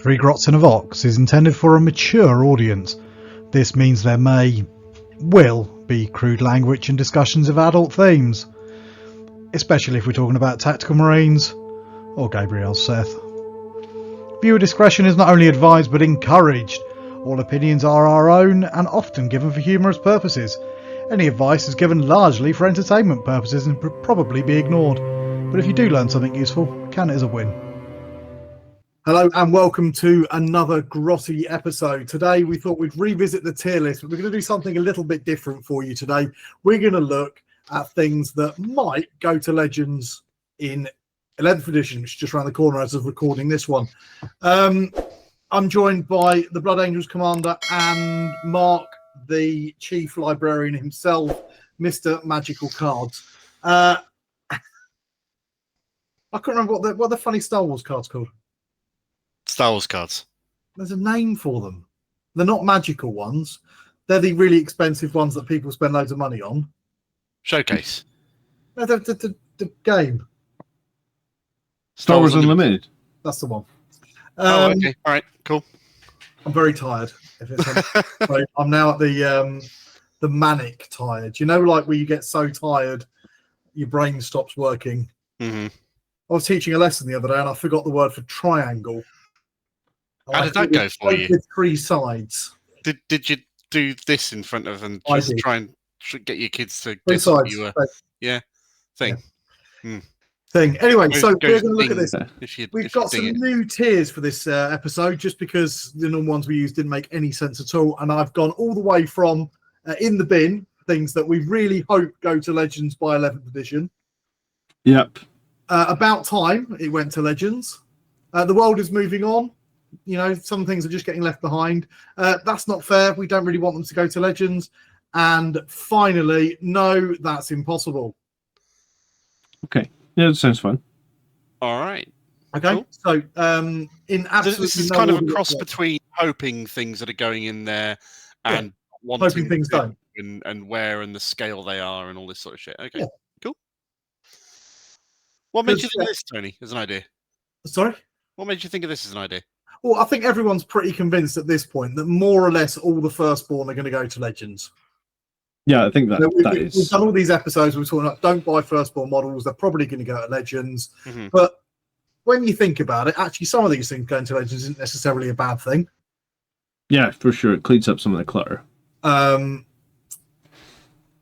Three Grots in a Vox is intended for a mature audience. This means there will be crude language and discussions of adult themes, especially if we're talking about Tactical Marines or Gabriel Seth. Viewer discretion is not only advised but encouraged. All opinions are our own and often given for humorous purposes. Any advice is given largely for entertainment purposes and should probably be ignored. But if you do learn something useful, count it as a win. Hello and welcome to another grotty episode. Today we thought we'd revisit the tier list, but we're going to do something a little bit different for you today. We're going to look at things that might go to Legends in 11th edition, which is just around the corner as of recording this one. I'm joined by the Blood Angels Commander and Mark, the Chief Librarian himself, Mr. Magical Cards. I can't remember what the funny Star Wars cards called. Star Wars cards. There's a name for them. They're not magical ones. They're the really expensive ones that people spend loads of money on. Showcase. No, the game. Star Wars Unlimited. That's the one. Okay. All right. Cool. I'm very tired. So I'm now at the manic tired. You know, like where you get so tired, your brain stops working. Mm-hmm. I was teaching a lesson the other day and I forgot the word for triangle. How did that go for you? With three sides. Did you do this in front of and just try and get your kids to three guess sides. what you were? Yeah. Thing. Yeah. Thing. Anyway, so we're going to look at this. We've got some new tiers for this episode, just because the normal ones we used didn't make any sense at all. And I've gone all the way from in the bin, things that we really hope go to Legends by 11th edition. Yep. About time it went to Legends. The world is moving on. You know, some things are just getting left behind. That's not fair. We don't really want them to go to Legends. And finally, no, that's impossible. Okay. Yeah, that sounds fun. All right. Okay. Cool. So, in absolutely this is no kind of a order cross whatsoever. between hoping things that are going in there and wanting hoping things don't. and where and the scale they are and all this sort of shit. Okay. Yeah. Cool. What made you think of this, Tony, as an idea? Sorry? What made you think of this as an idea? Well, I think everyone's pretty convinced at this point that more or less all the firstborn are going to go to Legends. Yeah, I think that, we've done all these episodes. We're talking about don't buy firstborn models. They're probably going to go to Legends. Mm-hmm. But when you think about it, actually, some of these things going to Legends isn't necessarily a bad thing. Yeah, for sure. It cleans up some of the clutter. And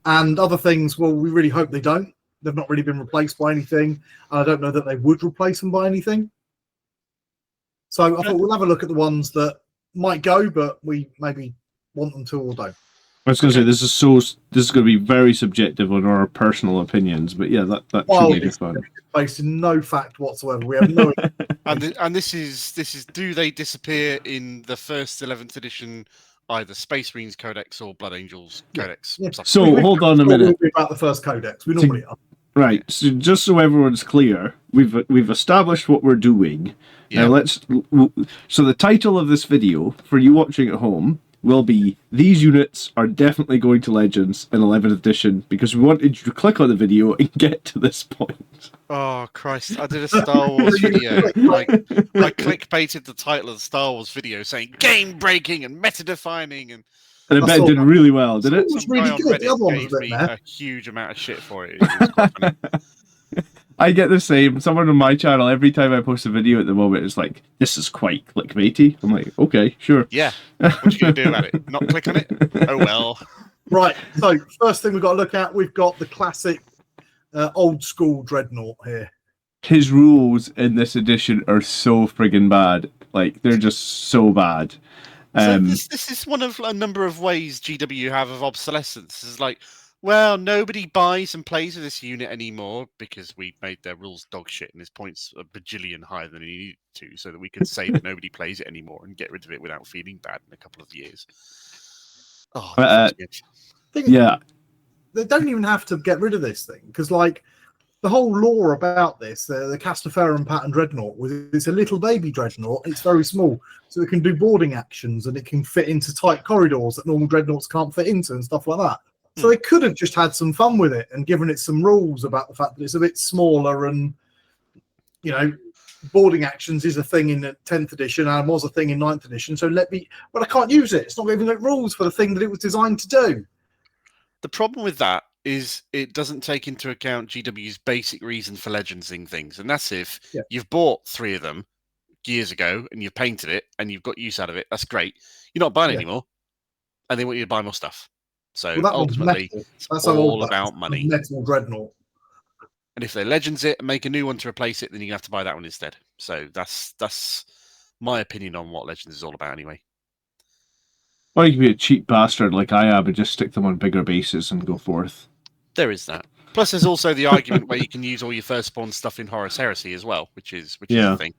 other things, well, we really hope they don't. They've not really been replaced by anything. And I don't know that they would replace them by anything. So I thought we'll have a look at the ones that might go, but we maybe want them to or don't. I was going to say this is going to be very subjective on our personal opinions, but yeah, that should be fun. Based in no fact whatsoever. We have no. and this is do they disappear in the first 11th edition, either Space Marines Codex or Blood Angels Codex? Yeah. So hold on a minute. We'll be about the first Codex. We normally are. Right. So just so everyone's clear, we've established what we're doing. Yeah. Now so the title of this video for you watching at home will be "These units are definitely going to Legends in 11th edition," because we wanted you to click on the video and get to this point. Oh Christ! I did a Star Wars video. I clickbaited the title of the Star Wars video saying "game breaking" and meta defining, and I bet it did really well, did it? It was really good. The other one was gave a bit me mad. a huge amount of shit for it. It was quite funny. I get the same. Someone on my channel, every time I post a video at the moment, it's like, "This is quite clickbaity." I'm like, okay, sure. Yeah. What are you going to do about it? Not click on it? Oh well. Right. So first thing we've got to look at, we've got the classic old school Dreadnought here. His rules in this edition are so friggin' bad. Like, they're just so bad. So this is one of a number of ways GW have of obsolescence. It's like, well, nobody buys and plays with this unit anymore because we made their rules dog shit and his points a bajillion higher than he needed to, so that we could say that nobody plays it anymore and get rid of it without feeling bad in a couple of years. Oh, yeah. They don't even have to get rid of this thing because, like, the whole lore about this, the Castaferum pattern Dreadnought, it's a little baby Dreadnought. It's very small, so it can do boarding actions and it can fit into tight corridors that normal Dreadnoughts can't fit into and stuff like that. So they could have just had some fun with it and given it some rules about the fact that it's a bit smaller and, you know, boarding actions is a thing in the 10th edition and was a thing in 9th edition. So I can't use it. It's not giving it rules for the thing that it was designed to do. The problem with that is it doesn't take into account GW's basic reason for legendsing things. And that's if you've bought 3 of them years ago and you've painted it and you've got use out of it. That's great. You're not buying anymore. And they want you to buy more stuff. So ultimately, it's all about money. Metal Dreadnought. And if they legends it and make a new one to replace it, then you have to buy that one instead. So that's my opinion on what Legends is all about anyway. Or you can be a cheap bastard like I am and just stick them on bigger bases and go forth. There is that. Plus, there's also the argument where you can use all your firstborn stuff in Horus Heresy as well, which is a thing.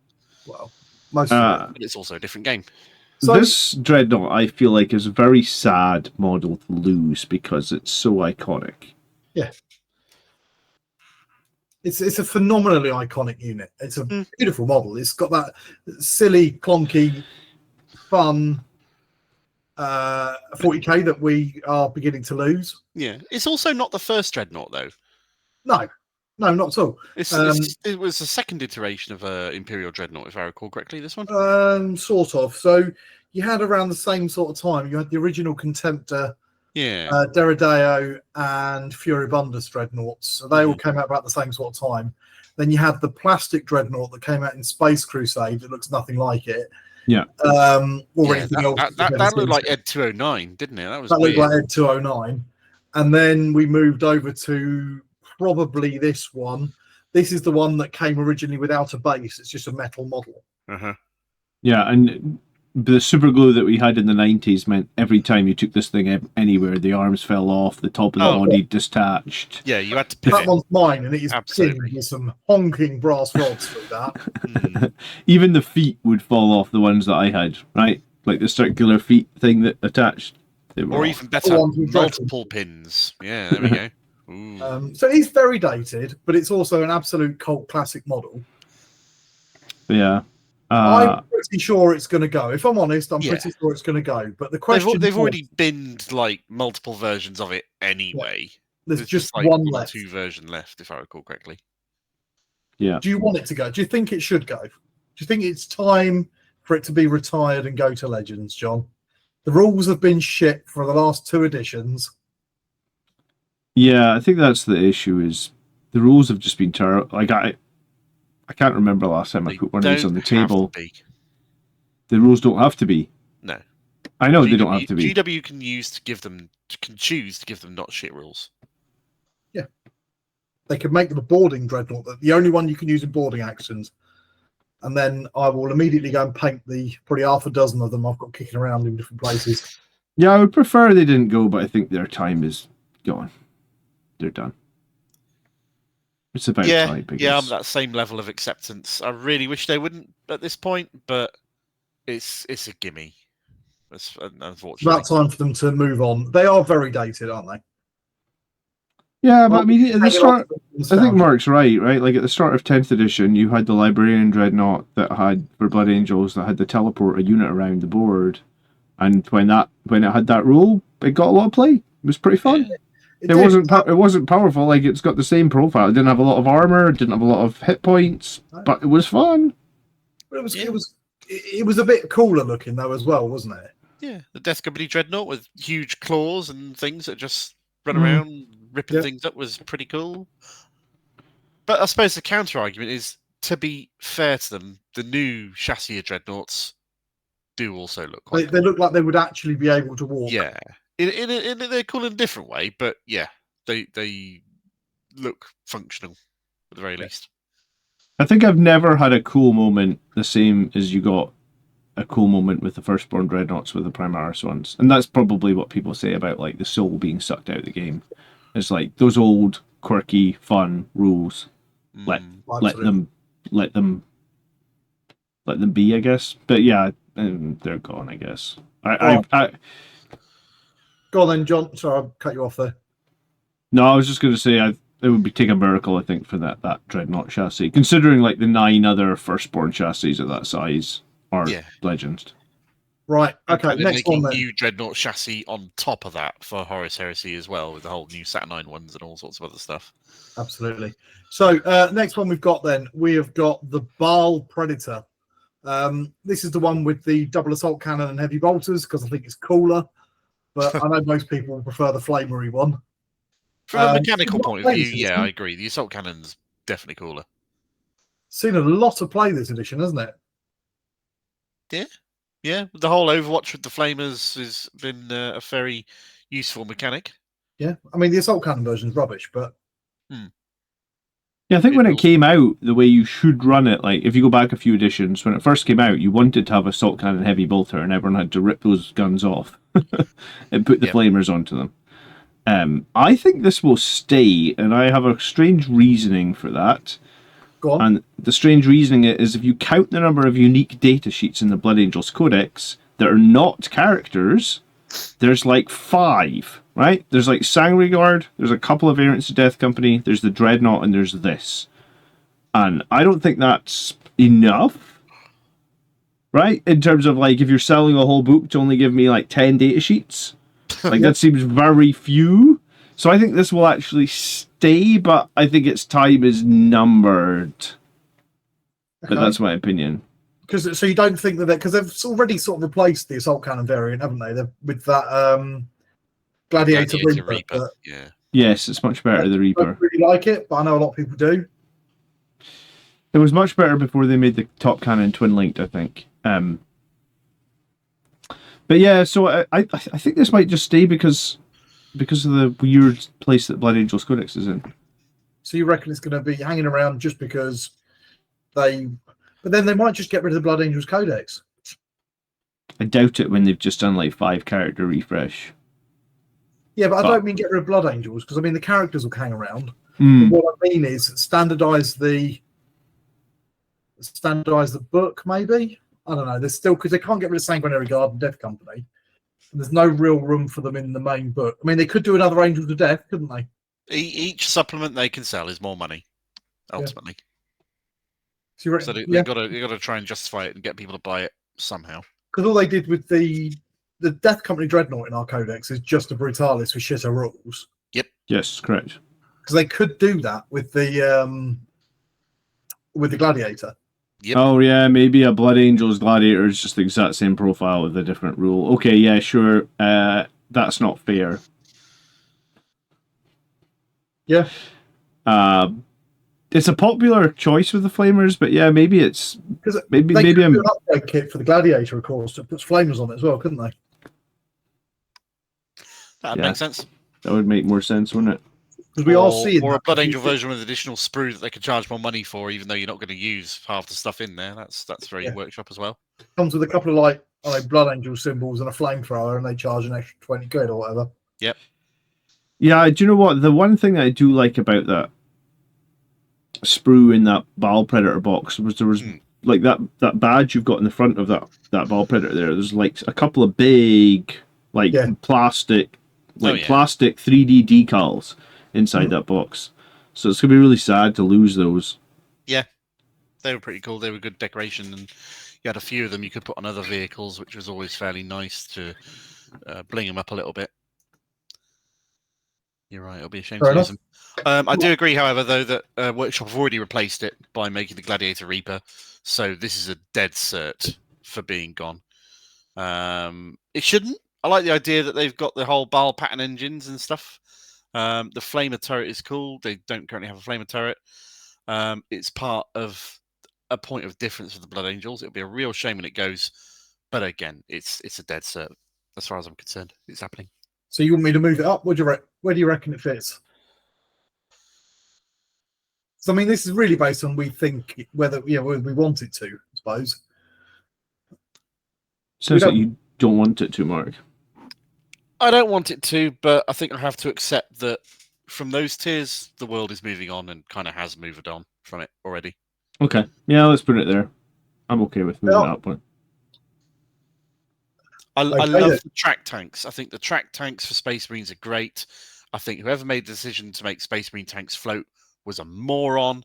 Well, but it's also a different game. So, this Dreadnought, I feel like, is a very sad model to lose because it's so iconic. Yeah. It's a phenomenally iconic unit. It's a beautiful model. It's got that silly, clunky, fun 40k that we are beginning to lose. Yeah. It's also not the first Dreadnought, though. No, not at all. It was a second iteration of Imperial Dreadnought, if I recall correctly, this one? Sort of. So you had around the same sort of time, you had the original Contemptor, Deredeo and Furibundus Dreadnoughts. So they all came out about the same sort of time. Then you had the plastic Dreadnought that came out in Space Crusade. It looks nothing like it. Yeah. That looked like Ed 209, didn't it? That looked like Ed 209. And then we moved over to probably this one. This is the one that came originally without a base. It's just a metal model. Yeah, and the super glue that we had in the 90s meant every time you took this thing anywhere, the arms fell off, the top of the body detached. Yeah, you had to pivot. That one's mine, and it is pinned with some honking brass rods through that. Even the feet would fall off, the ones that I had, right? Like the circular feet thing that attached. Or even better, multiple pins. Yeah, there we go. So it's very dated, but it's also an absolute cult classic model. Yeah. I'm pretty sure it's going to go. If I'm honest, I'm pretty sure it's going to go. But the question they've already binned like multiple versions of it anyway. Yeah. There's just like one left. 2 version left, if I recall correctly. Yeah. Do you want it to go? Do you think it should go? Do you think it's time for it to be retired and go to Legends, John? The rules have been shit for the last 2 editions. Yeah, I think that's the issue. Is the rules have just been terrible. Like I can't remember last time I put one of these on the table. The rules don't have to be. No. I know they don't have to be. GW can choose to give them not shit rules. Yeah. They could make them a boarding Dreadnought, the only one you can use in boarding actions. And then I will immediately go and paint probably half a dozen of them I've got kicking around in different places. Yeah, I would prefer they didn't go, but I think their time is gone. They're done. It's about time. Yeah, I'm that same level of acceptance. I really wish they wouldn't at this point, but it's a gimme. It's unfortunately. It's about time for them to move on. They are very dated, aren't they? Yeah, but I mean, at the start, I think Mark's right? Like at the start of 10th edition, you had the Librarian Dreadnought that had, for Blood Angels, that had the teleporter unit around the board. And when it had that rule, it got a lot of play. It was pretty fun. Yeah. It wasn't powerful. Like it's got the same profile. It didn't have a lot of armor. It didn't have a lot of hit points, but it was fun. But it was a bit cooler looking though as well, wasn't it? Yeah, the Death Company Dreadnought with huge claws and things that just run around ripping things up was pretty cool. But I suppose the counter argument is, to be fair to them, the new chassis Dreadnoughts do also look quite cool. They look like they would actually be able to walk. Yeah. They're cool in a different way, but yeah, they look functional at the very least. I think I've never had a cool moment the same as you got a cool moment with the Firstborn Dreadnoughts with the Primaris ones. And that's probably what people say about like the soul being sucked out of the game. It's like those old, quirky, fun rules. Let them be, I guess. But yeah, they're gone, I guess. Go on then, John. Sorry, I'll cut you off there. No, I was just going to say it would take a miracle, I think, for that Dreadnought chassis. Considering like the 9 other Firstborn chassis of that size are legends. Right. Okay. And they're Next one making then. new Dreadnought chassis on top of that for Horus Heresy as well, with the whole new Saturnine ones and all sorts of other stuff. Absolutely. So next one we've got then, we have got the Baal Predator. This is the one with the double assault cannon and heavy bolters because I think it's cooler, but I know most people prefer the flamery one. From a mechanical point of view, this yeah, edition. I agree. The assault cannon's definitely cooler. Seen a lot of play this edition, hasn't it? Yeah, the whole Overwatch with the flamers has been a very useful mechanic. Yeah. I mean, the assault cannon version is rubbish, but Yeah, I think when it rules. came out, the way you should run it, like if you go back a few editions, when it first came out, you wanted to have a assault cannon heavy bolter, and everyone had to rip those guns off and put the Yep. flamers onto them. I think this will stay, and I have a strange reasoning for that. go on. And the strange reasoning is if you count the number of unique data sheets in the Blood Angels Codex that are not characters, there's like 5, right? There's like Sangregard, there's a couple of variants of Death Company, there's the Dreadnought, and there's this. And I don't think that's enough, right? In terms of like, if you're selling a whole book to only give me like 10 data sheets, like that seems very few. So I think this will actually stay, but I think its time is numbered. But Okay. that's my opinion. So you don't think that because they've already sort of replaced the assault cannon variant, haven't they? With that Gladiator Reaper. But Yeah. Yes, it's much better, the I Reaper. don't really like it, but I know a lot of people do. It was much better before they made the top cannon twin linked, I think. But yeah, so I think this might just stay because of the weird place that Blood Angels Codex is in. So you reckon it's going to be hanging around just because but then they might just get rid of the Blood Angels Codex. I doubt it when they've just done like 5 character refresh. Yeah, but I don't mean get rid of Blood Angels because I mean the characters will hang around. Mm. What I mean is standardize the book, maybe. I don't know. There's still because they can't get rid of Sanguinary Guard and Death Company. And there's no real room for them in the main book. I mean, they could do another Angels of Death, couldn't they? Each supplement they can sell is more money, ultimately. So they've got to try and justify it and get people to buy it somehow. Because all they did with the Death Company Dreadnought in our codex is just a Brutalis with shitter rules. Yep. Yes, correct. Because they could do that with the Gladiator. Yep. Oh yeah, maybe a Blood Angels Gladiator is just the exact same profile with a different rule. Okay, yeah, sure. That's not fair. Yeah. It's a popular choice with the Flamers, but yeah, maybe it's maybe could I'm do an upgrade kit for the Gladiator, of course, that puts flamers on it as well, couldn't they? That makes sense. That would make more sense, wouldn't it? Because we are seeing or a Blood Angel version with additional sprue that they could charge more money for, even though you're not going to use half the stuff in there. That's very workshop as well. Comes with a couple of Blood Angel symbols and a flamethrower, and they charge an extra 20 quid or whatever. Yep. Yeah, do you know what? The one thing I do like about that sprue in that Baal Predator box was there was like that badge you've got in the front of that Baal Predator there. There's like a couple of big plastic plastic 3D decals inside that box. So it's gonna be really sad to lose those. Yeah, they were pretty cool. They were good decoration, and you had a few of them you could put on other vehicles, which was always fairly nice to bling them up a little bit. You're right, it'll be a shame to lose them. I do agree, however, though, that Workshop have already replaced it by making the Gladiator Reaper, so this is a dead cert for being gone. It shouldn't. I like the idea that they've got the whole Baal pattern engines and stuff. The Flamer turret is cool. They don't currently have a Flamer turret. It's part of a point of difference for the Blood Angels. It'll be a real shame when it goes, but again, it's a dead cert as far as I'm concerned. It's happening. So you want me to move it up? Where do you reckon it fits? So I mean, this is really based on we think whether we want it to, I suppose. Sounds like you don't want it to, Mark. I don't want it to, but I think I have to accept that from those tiers, the world is moving on and kind of has moved on from it already. Okay. Yeah, let's put it there. I'm okay with moving that one. I love the track tanks. I think the track tanks for Space Marines are great. I think whoever made the decision to make Space Marine tanks float was a moron.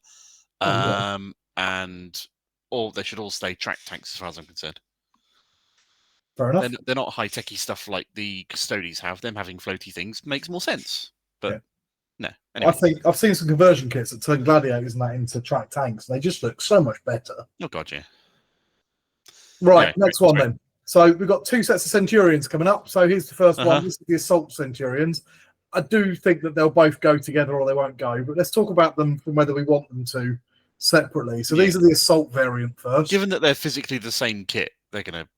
And they should all stay track tanks as far as I'm concerned. Fair enough. They're not high-techy stuff like the Custodies have. Them having floaty things makes more sense. But no. Anyway. I think I've seen some conversion kits that turn gladiators and that into track tanks. And they just look so much better. Oh god, yeah. Right, Yeah, next one then. So we've got 2 sets of Centurions coming up. So here's the first one. This is the Assault Centurions. I do think that they'll both go together or they won't go. But let's talk about them from whether we want them to separately. So these are the Assault variant first. Given that they're physically the same kit, they're going to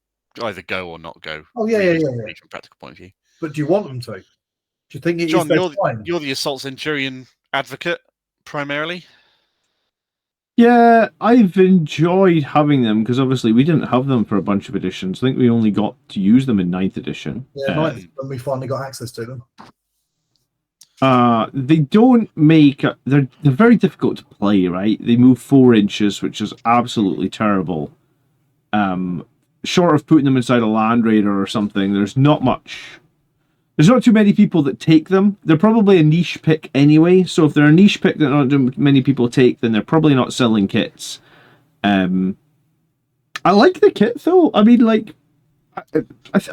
either go or not go. Oh, yeah. From a practical point of view. But do you want them to? Do you think it John, is time? you're the Assault Centurion advocate, primarily? Yeah, I've enjoyed having them because obviously we didn't have them for a bunch of editions. I think we only got to use them in 9th edition. Yeah, 9th when we finally got access to them. They don't make... They're very difficult to play, right? They move 4 inches, which is absolutely terrible. Short of putting them inside a Land Raider or something, there's not too many people that take them. They're probably a niche pick anyway, so if they're a niche pick that not too many people take, then they're probably not selling kits. I like the kit, though. I mean, like,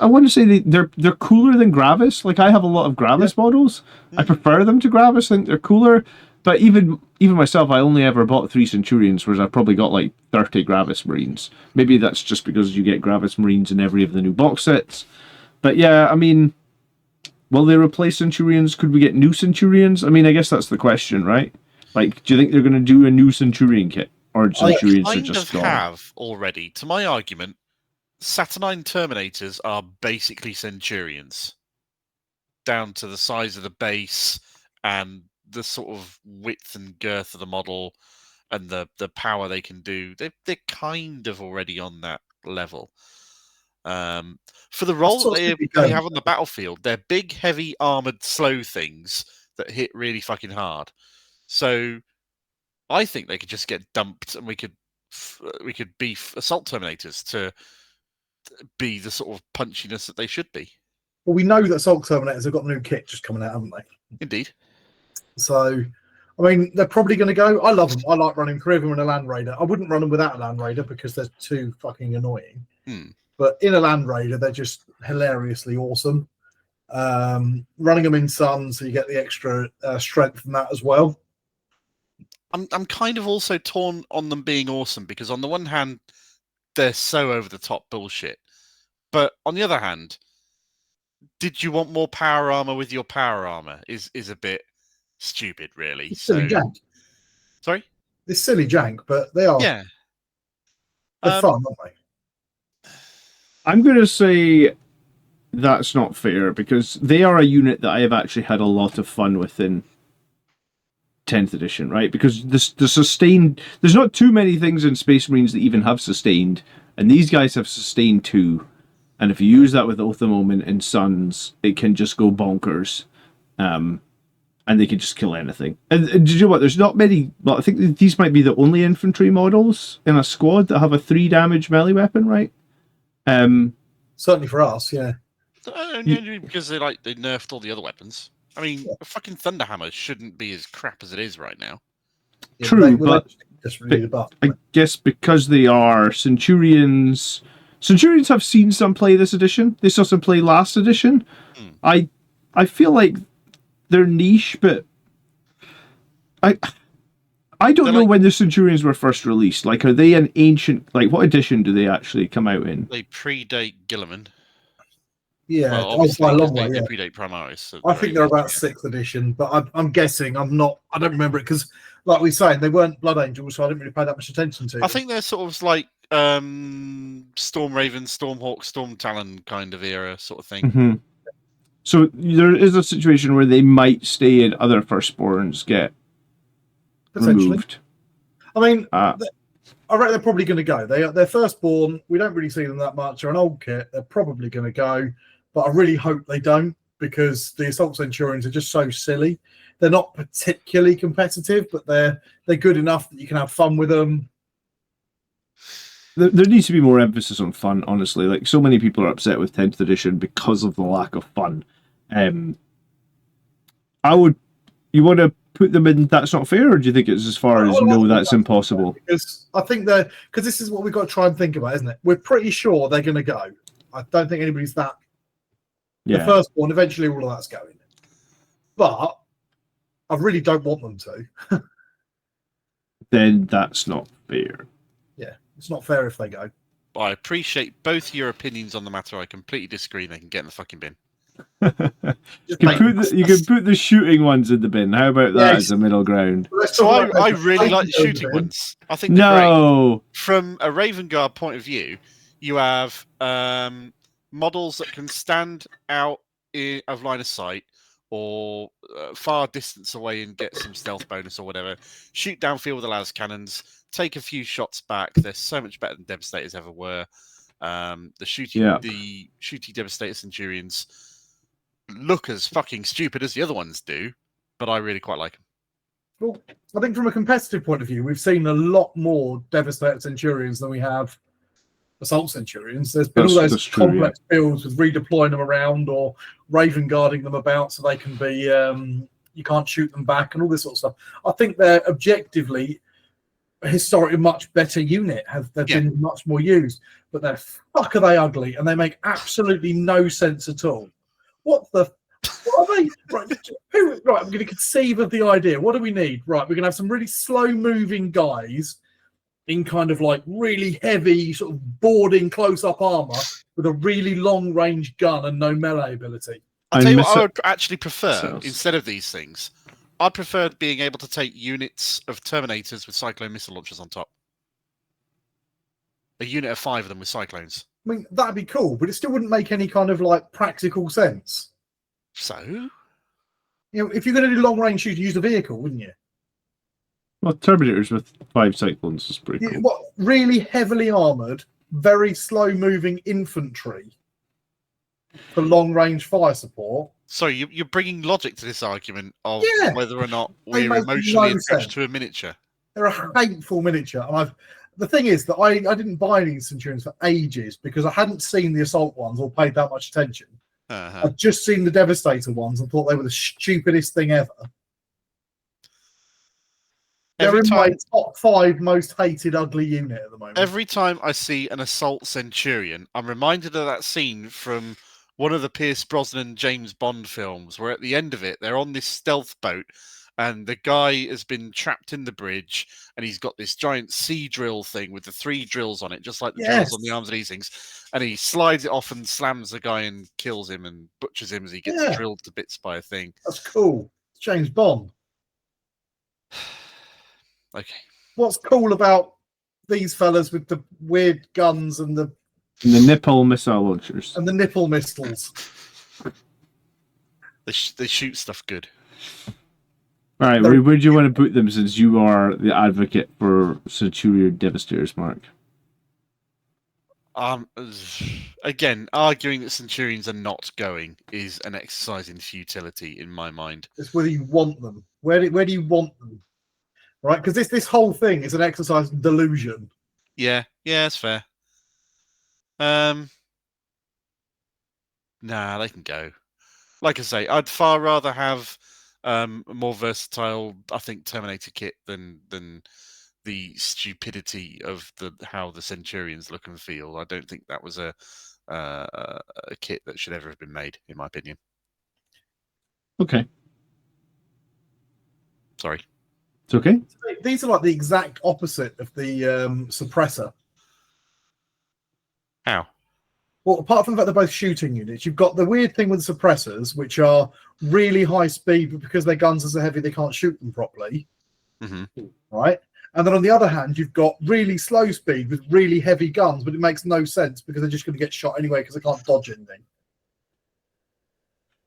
I want to say they're cooler than Gravis. Like, I have a lot of Gravis models. I prefer them to Gravis. I think they're cooler. But even myself, I only ever bought 3 Centurions, whereas I've probably got like 30 Gravis Marines. Maybe that's just because you get Gravis Marines in every of the new box sets. But yeah, I mean, will they replace Centurions? Could we get new Centurions? I mean, I guess that's the question, right? Like, do you think they're going to do a new Centurion kit? Or Centurions are just gone? I have already. To my argument, Saturnine Terminators are basically Centurions. Down to the size of the base and the sort of width and girth of the model and the power they can do. They're kind of already on that level. For the role that they have on the battlefield, they're big, heavy, armored, slow things that hit really fucking hard. So I think they could just get dumped, and we could beef Assault Terminators to be the sort of punchiness that they should be. Well, we know that Assault Terminators have got new kit just coming out, haven't they? Indeed. So, I mean, they're probably going to go. I love them. I like running 3 of them in a Land Raider. I wouldn't run them without a Land Raider because they're too fucking annoying. But in a Land Raider, they're just hilariously awesome. Running them in Sun, so you get the extra strength from that as well. I'm kind of also torn on them being awesome because on the one hand, they're so over the top bullshit. But on the other hand, did you want more power armor with your power armor? Is a bit stupid, really. It's silly jank. Sorry? It's silly jank, but they are. Yeah. They're fun, aren't they? I'm going to say that's not fair because they are a unit that I have actually had a lot of fun with in 10th edition, right? Because the sustained... There's not too many things in Space Marines that even have sustained, and these guys have sustained 2. And if you use that with Oath of Moment and Suns, it can just go bonkers. And they can just kill anything. And did you know what? There's not many... Well, I think these might be the only infantry models in a squad that have a 3 damage melee weapon, right? Certainly for us, yeah. Because they nerfed all the other weapons. I mean, a fucking Thunderhammer shouldn't be as crap as it is right now. Yeah, true, but just really the buff, I guess because they are Centurions... Centurions have seen some play this edition. They saw some play last edition. I feel like they're niche, but I don't know when the Centurions were first released. Like, are they an ancient... Like, what edition do they actually come out in? They predate Guilliman. Yeah, well, by a long way. They Yeah. predate Primaris. So I think they're about 6th edition, but I'm guessing. I don't remember it because, like we say, they weren't Blood Angels, so I didn't really pay that much attention to them. I think they're sort of like Storm Raven, Stormhawk, Storm Talon kind of era sort of thing. Mm-hmm. So there is a situation where they might stay and other firstborns get removed. I mean, I reckon they're probably going to go. They're firstborn. We don't really see them that much. They're an old kit. They're probably going to go, but I really hope they don't because the Assault Centurions are just so silly. They're not particularly competitive, but they're good enough that you can have fun with them. There needs to be more emphasis on fun, honestly. Like, so many people are upset with 10th edition because of the lack of fun. You want to put them in That's Not Fair, or do you think it's as far as no, that's impossible? Because I think because this is what we've got to try and think about, isn't it? We're pretty sure they're going to go. I don't think anybody's that. Yeah. The first one, eventually all of that's going. But I really don't want them to. Then that's not fair. Yeah, it's not fair if they go. I appreciate both your opinions on the matter. I completely disagree. They can get in the fucking bin. Just You make- can put the shooting ones in the bin. How about that Yes. as a middle ground? Let's So talk about I those. really like the Those shooting bin. ones. I think they're great. No. From a Raven Guard point of view, you have models that can stand out of line of sight or far distance away and get some stealth bonus or whatever. Shoot downfield with the las cannons, take a few shots back. They're so much better than Devastators ever were. The shooty Devastator Centurions look as fucking stupid as the other ones do, but I really quite like them. Well, I think from a competitive point of view, we've seen a lot more Devastator Centurions than we have Assault Centurions. There's been all That's those true, complex builds with redeploying them around or Raven guarding them about so they can be, you can't shoot them back and all this sort of stuff. I think they're objectively historically much better unit. They've been much more used, but they're fuck are they ugly and they make absolutely no sense at all. What are they? Right, right, we're going to conceive of the idea. What do we need? Right, we're going to have some really slow-moving guys in kind of like really heavy, sort of boarding close-up armor with a really long-range gun and no melee ability. I'll tell you what I would actually prefer instead of these things. I prefer being able to take units of Terminators with Cyclone missile launchers on top. A unit of 5 of them with Cyclones. I mean, that'd be cool, but it still wouldn't make any kind of like practical sense. So? You know, if you're going to do long-range shooting, use the vehicle, wouldn't you? Well, Terminators with 5 Cyclones is pretty cool. What really heavily armored, very slow-moving infantry for long-range fire support. Sorry, you're bringing logic to this argument of whether or not They we're make emotionally no attached sense. to a miniature. They're a hateful miniature. And the thing is that I didn't buy any Centurions for ages because I hadn't seen the Assault ones or paid that much attention. I'd just seen the Devastator ones and thought they were the stupidest thing ever. They're in my top 5 most hated ugly unit at the moment. Every time I see an Assault Centurion, I'm reminded of that scene from one of the Pierce Brosnan James Bond films where at the end of it, they're on this stealth boat and the guy has been trapped in the bridge and he's got this giant sea drill thing with the 3 drills on it, just like the drills on the arms and these things. And he slides it off and slams the guy and kills him and butchers him as he gets drilled to bits by a thing. That's cool. It's James Bond. Okay. What's cool about these fellas with the weird guns and the nipple missile launchers? And the nipple missiles. They shoot stuff good. All right, where do you want to put them since you are the advocate for Centurion Devastators, Mark? Again, arguing that Centurions are not going is an exercise in futility in my mind. It's whether you want them. Where do you want them? Right, because this whole thing is an exercise in delusion. Yeah, that's fair. Nah, they can go. Like I say, I'd far rather have a more versatile, I think, Terminator kit than the stupidity of how the Centurions look and feel. I don't think that was a kit that should ever have been made, in my opinion. Okay. Sorry. It's okay. These are like the exact opposite of the suppressor. How? Well, apart from the fact they're both shooting units, you've got the weird thing with the suppressors, which are really high speed, but because their guns are so heavy, they can't shoot them properly. Mm-hmm. Right? And then on the other hand, you've got really slow speed with really heavy guns, but it makes no sense because they're just going to get shot anyway because they can't dodge anything.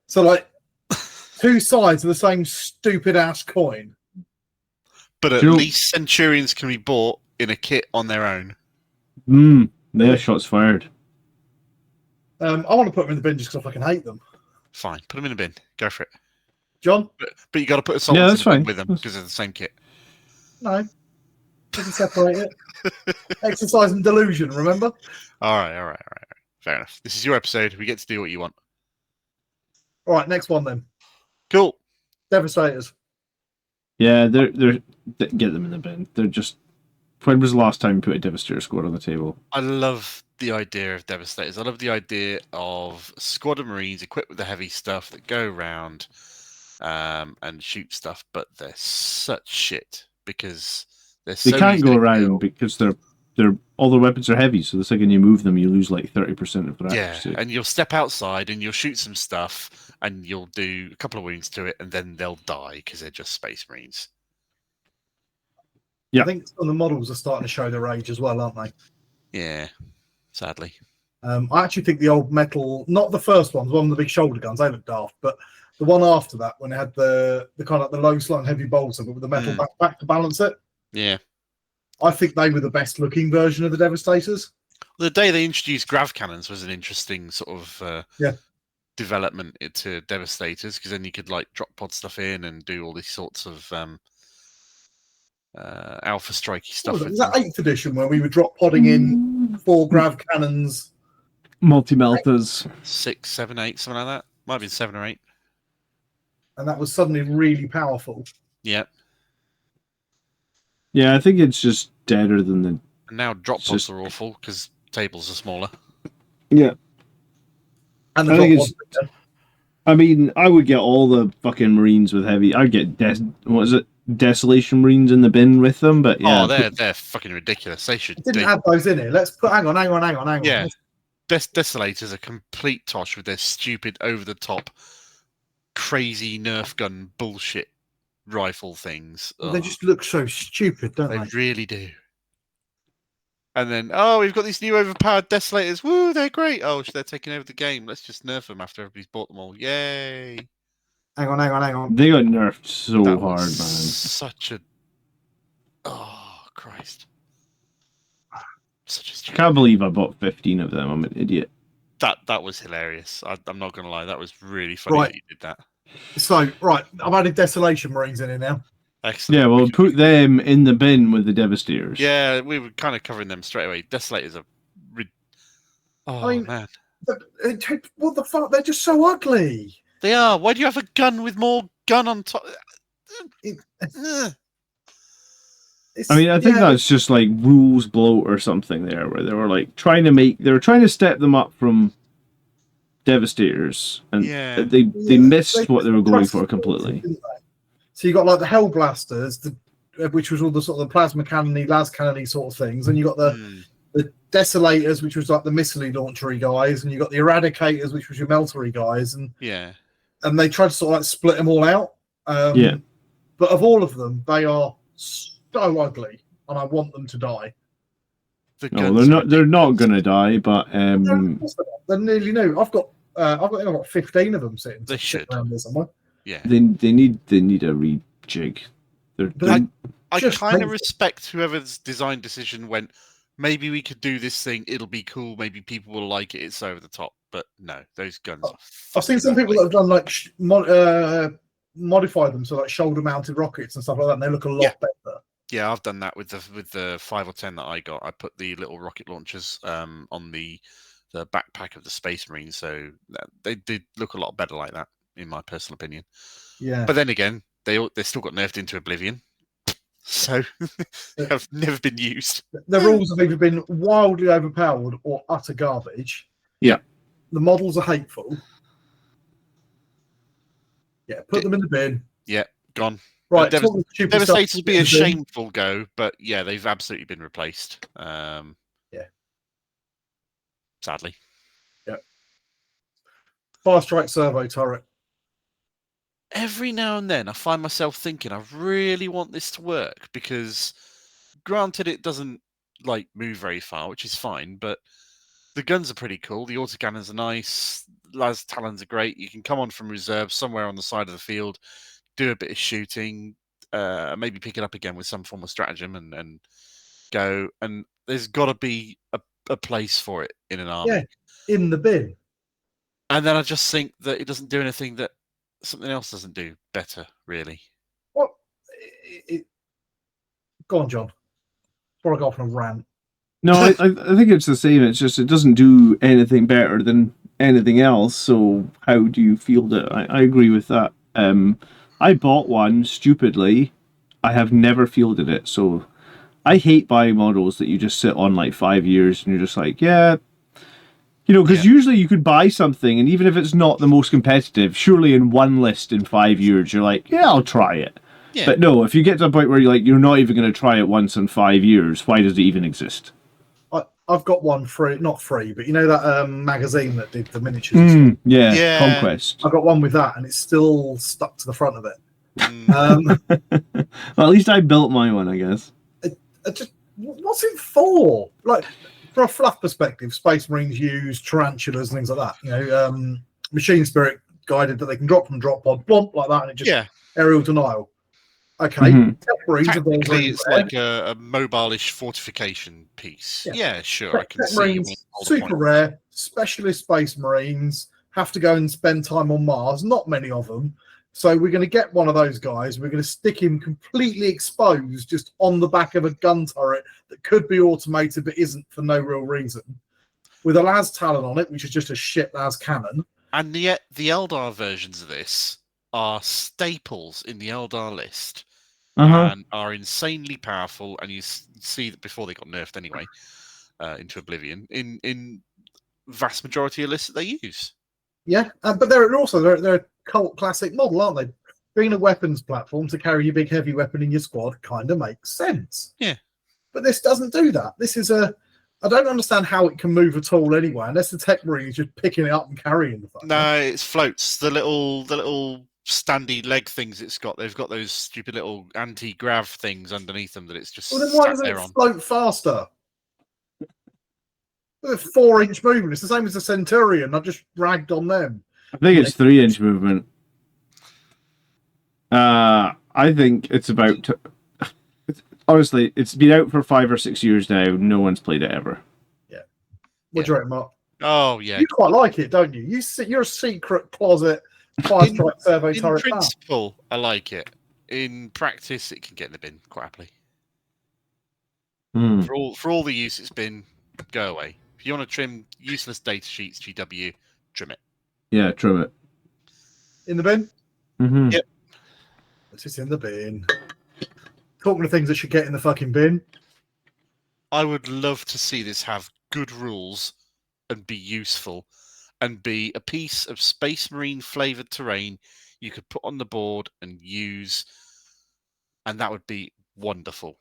So, like, 2 sides of the same stupid-ass coin. But at least Centurions can be bought in a kit on their own. Their shots fired. I want to put them in the bin just because I fucking hate them. Fine, put them in the bin. Go for it. John? But you got to put Assault in the bin with them because they're the same kit. No. Doesn't separate it. Exercise and delusion, remember? All right. Fair enough. This is your episode. We get to do what you want. All right, next one then. Cool. Devastators. Yeah, they're get them in the bin. They're just. When was the last time you put a Devastator squad on the table? I love the idea of Devastators. I love the idea of a squad of Marines equipped with the heavy stuff that go around and shoot stuff, but they're such shit because they're They so can't easy go to around kill. because they're all their weapons are heavy. So the second you move them, you lose like 30% of their Yeah, accuracy. and you'll step outside and you'll shoot some stuff and you'll do a couple of wounds to it, and then they'll die because they're just Space Marines. Yeah. I think some of the models are starting to show their age as well, aren't they? Yeah, sadly. I actually think the old metal, not the first ones, one of the big shoulder guns, they look daft, but the one after that, when it had the kind of the low slung heavy bolter, but with the metal backpack to balance it. Yeah. I think they were the best looking version of the Devastators. The day they introduced grav cannons was an interesting sort of development to Devastators, because then you could like drop pod stuff in and do all these sorts of alpha strikey stuff. Was that 8th edition where we were drop podding in 4 grav cannons? Multi-melters. 6, 7, 8, something like that. Might have been 7 or 8. And that was suddenly really powerful. Yeah. Yeah, I think it's just deader than the... And now drop pods are awful because tables are smaller. Yeah. And I mean, I would get all the fucking Marines with heavy... I'd get, Desolation Marines in the bin with them, but yeah. Oh, they're fucking ridiculous. They should... Didn't have those in here. Let's put... Hang on. Yeah. Desolators are complete tosh with their stupid, over-the-top, crazy Nerf gun bullshit rifle things. They just look so stupid, don't they? They really do. And then, we've got these new overpowered Desolators. Woo, they're great. Oh, they're taking over the game. Let's just nerf them after everybody's bought them all. Yay. Hang on. They got nerfed so That hard, was man. Such a... Oh, Christ. Such a stupid... Can't believe I bought 15 of them. I'm an idiot. That was hilarious. I'm not going to lie. That was really funny that you did that. So, right, I've added Desolation Marines in here now. Excellent. Yeah, well, put them in the bin with the Devastators. Yeah, we were kind of covering them straight away. Desolators are... man. What the fuck? They're just so ugly. They are. Why do you have a gun with more gun on top? I mean, I think that's just like rules bloat or something there, where they were like trying to step them up from Devastators, and they missed what they were going for completely. So you got like the Hellblasters, which was all the sort of the plasma cannon-y, las cannon-y sort of things, and you got the Desolators, which was like the missile launchery guys, and you got the Eradicators, which was your meltery guys, and and they tried to sort of like split them all out. But of all of them, they are so ugly, and I want them to die. They're not gonna die, but they're nearly new. I've got 15 of them sitting. They should around there somewhere. Yeah, they need a rejig. I kind of respect whoever's design decision went. Maybe we could do this thing. It'll be cool. Maybe people will like it. It's over the top. But no, those guns. I've seen some people that have done like modify them so like shoulder-mounted rockets and stuff like that, and they look a lot better. Yeah, I've done that with the 5 or 10 that I got. I put the little rocket launchers on the backpack of the Space Marine, so they did look a lot better like that, in my personal opinion. Yeah. But then again, they still got nerfed into oblivion, so they have never been used. The rules have either been wildly overpowered or utter garbage. Yeah. The models are hateful. Yeah, put them in the bin. Yeah, gone. Right, Devastators would be a shameful go, but yeah, they've absolutely been replaced. Sadly. Yeah. Firestrike servo turret. Every now and then I find myself thinking I really want this to work, because granted it doesn't like move very far, which is fine, but the guns are pretty cool. The autocannons are nice. Las Talons are great. You can come on from reserve somewhere on the side of the field, do a bit of shooting, maybe pick it up again with some form of stratagem and go. And there's got to be a place for it in an army. Yeah, in the bin. And then I just think that it doesn't do anything that something else doesn't do better, really. What? Go on, John. Before I go off on a rant. No, I think it's the same. It's just it doesn't do anything better than anything else. So how do you field it? I agree with that. I bought one stupidly. I have never fielded it, so I hate buying models that you just sit on like 5 years and you're just like, yeah. You know, because usually you could buy something, and even if it's not the most competitive, surely in one list in 5 years, you're like, yeah, I'll try it. Yeah. But no, if you get to a point where you're not even going to try it once in 5 years, why does it even exist? I've got one free, not free, but you know that magazine that did the miniatures? Yeah, Conquest. I've got one with that, and it's still stuck to the front of it. Well, at least I built my one, I guess. What's it for? Like, from a fluff perspective, Space Marines use tarantulas and things like that. You know, Machine Spirit guided that they can drop from drop pod, blomp like that, and it just aerial denial. Okay, technically it's like a mobile-ish fortification piece. Yeah, sure, I can see. Marines, super rare, specialist Space Marines, have to go and spend time on Mars. Not many of them. So we're going to get one of those guys. We're going to stick him completely exposed just on the back of a gun turret that could be automated but isn't for no real reason. With a Las Talon on it, which is just a shit Las cannon. And yet the Eldar versions of this are staples in the Eldar list and are insanely powerful. And you see that before they got nerfed anyway into oblivion in vast majority of lists that they use. Yeah, but they're a cult classic model, aren't they? Being a weapons platform to carry your big heavy weapon in your squad kind of makes sense. Yeah. But this doesn't do that. This is I don't understand how it can move at all anyway, unless the tech marine is just picking it up and carrying the thing. No, it's floats. The little standy leg things it's got. They've got those stupid little anti-grav things underneath them that it's just then why doesn't it float faster? A 4-inch movement. It's the same as the Centurion. I just ragged on them. I think it's 3-inch movement. I think it's about. Honestly, it's been out for 5 or 6 years now. No one's played it ever. Yeah. What do you reckon, Mark? Oh yeah. You quite like it, don't you? You're a secret closet Firestrike servo turret. In principle, I like it. In practice, it can get in the bin quite happily. For all the use it's been, go away. If you want to trim useless data sheets, GW, trim it. Yeah, trim it. In the bin? Mm-hmm. Yep. It's just in the bin. Talking of things that should get in the fucking bin. I would love to see this have good rules and be useful and be a piece of Space Marine flavoured terrain you could put on the board and use, and that would be wonderful.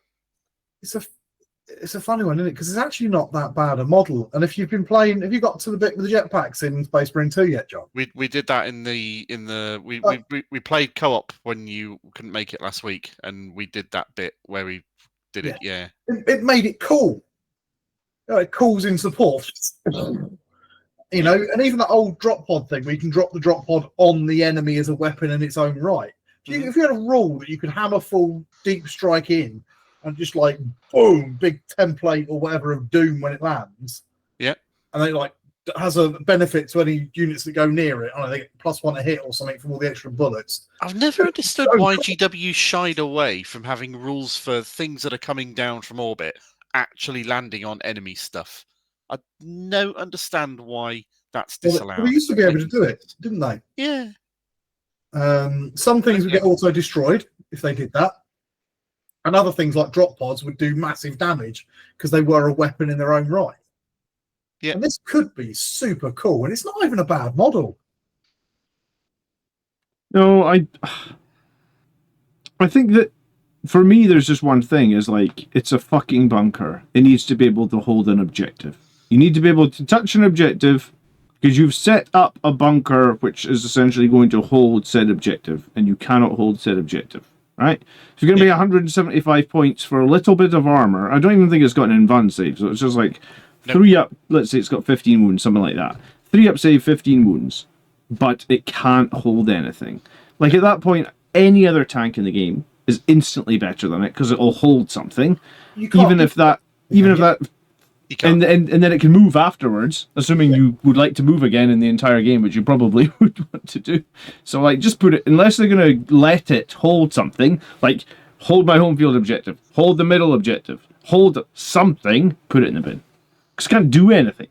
It's a funny one, isn't it? Because it's actually not that bad a model. And if you've been playing, have you got to the bit with the jetpacks in Space Marine 2 yet, John? We did that we played co-op when you couldn't make it last week, and we did that bit where we did it. Yeah, it made it cool. It calls in support. You know, and even that old drop pod thing where you can drop the drop pod on the enemy as a weapon in its own right. If you had a rule that you could hammer full deep strike in and just like boom, big template or whatever of doom when it lands. Yeah. And it like has a benefit to any units that go near it. I don't know, they get +1 a hit or something from all the extra bullets. I've never understood why GW shied away from having rules for things that are coming down from orbit actually landing on enemy stuff. I don't understand why that's disallowed. Well, they used to be able to do it, didn't they? Yeah. Some things would get auto-destroyed if they did that. And other things like drop pods would do massive damage because they were a weapon in their own right. Yeah. And this could be super cool. And it's not even a bad model. No, I think that for me, there's just one thing is like, it's a fucking bunker. It needs to be able to hold an objective. You need to be able to touch an objective because you've set up a bunker which is essentially going to hold said objective, and you cannot hold said objective. Right? So you're going to be 175 points for a little bit of armor. I don't even think it's got an advanced save, so it's just like 3 up. Let's say it's got 15 wounds, something like that. 3 up save, 15 wounds, but it can't hold anything. Like at that point, any other tank in the game is instantly better than it because it'll hold something, even if that. And then it can move afterwards, assuming you would like to move again in the entire game, which you probably would want to do. So, like, just put it, unless they're going to let it hold something, like, hold my home field objective, hold the middle objective, hold something, put it in the bin. Because it can't do anything.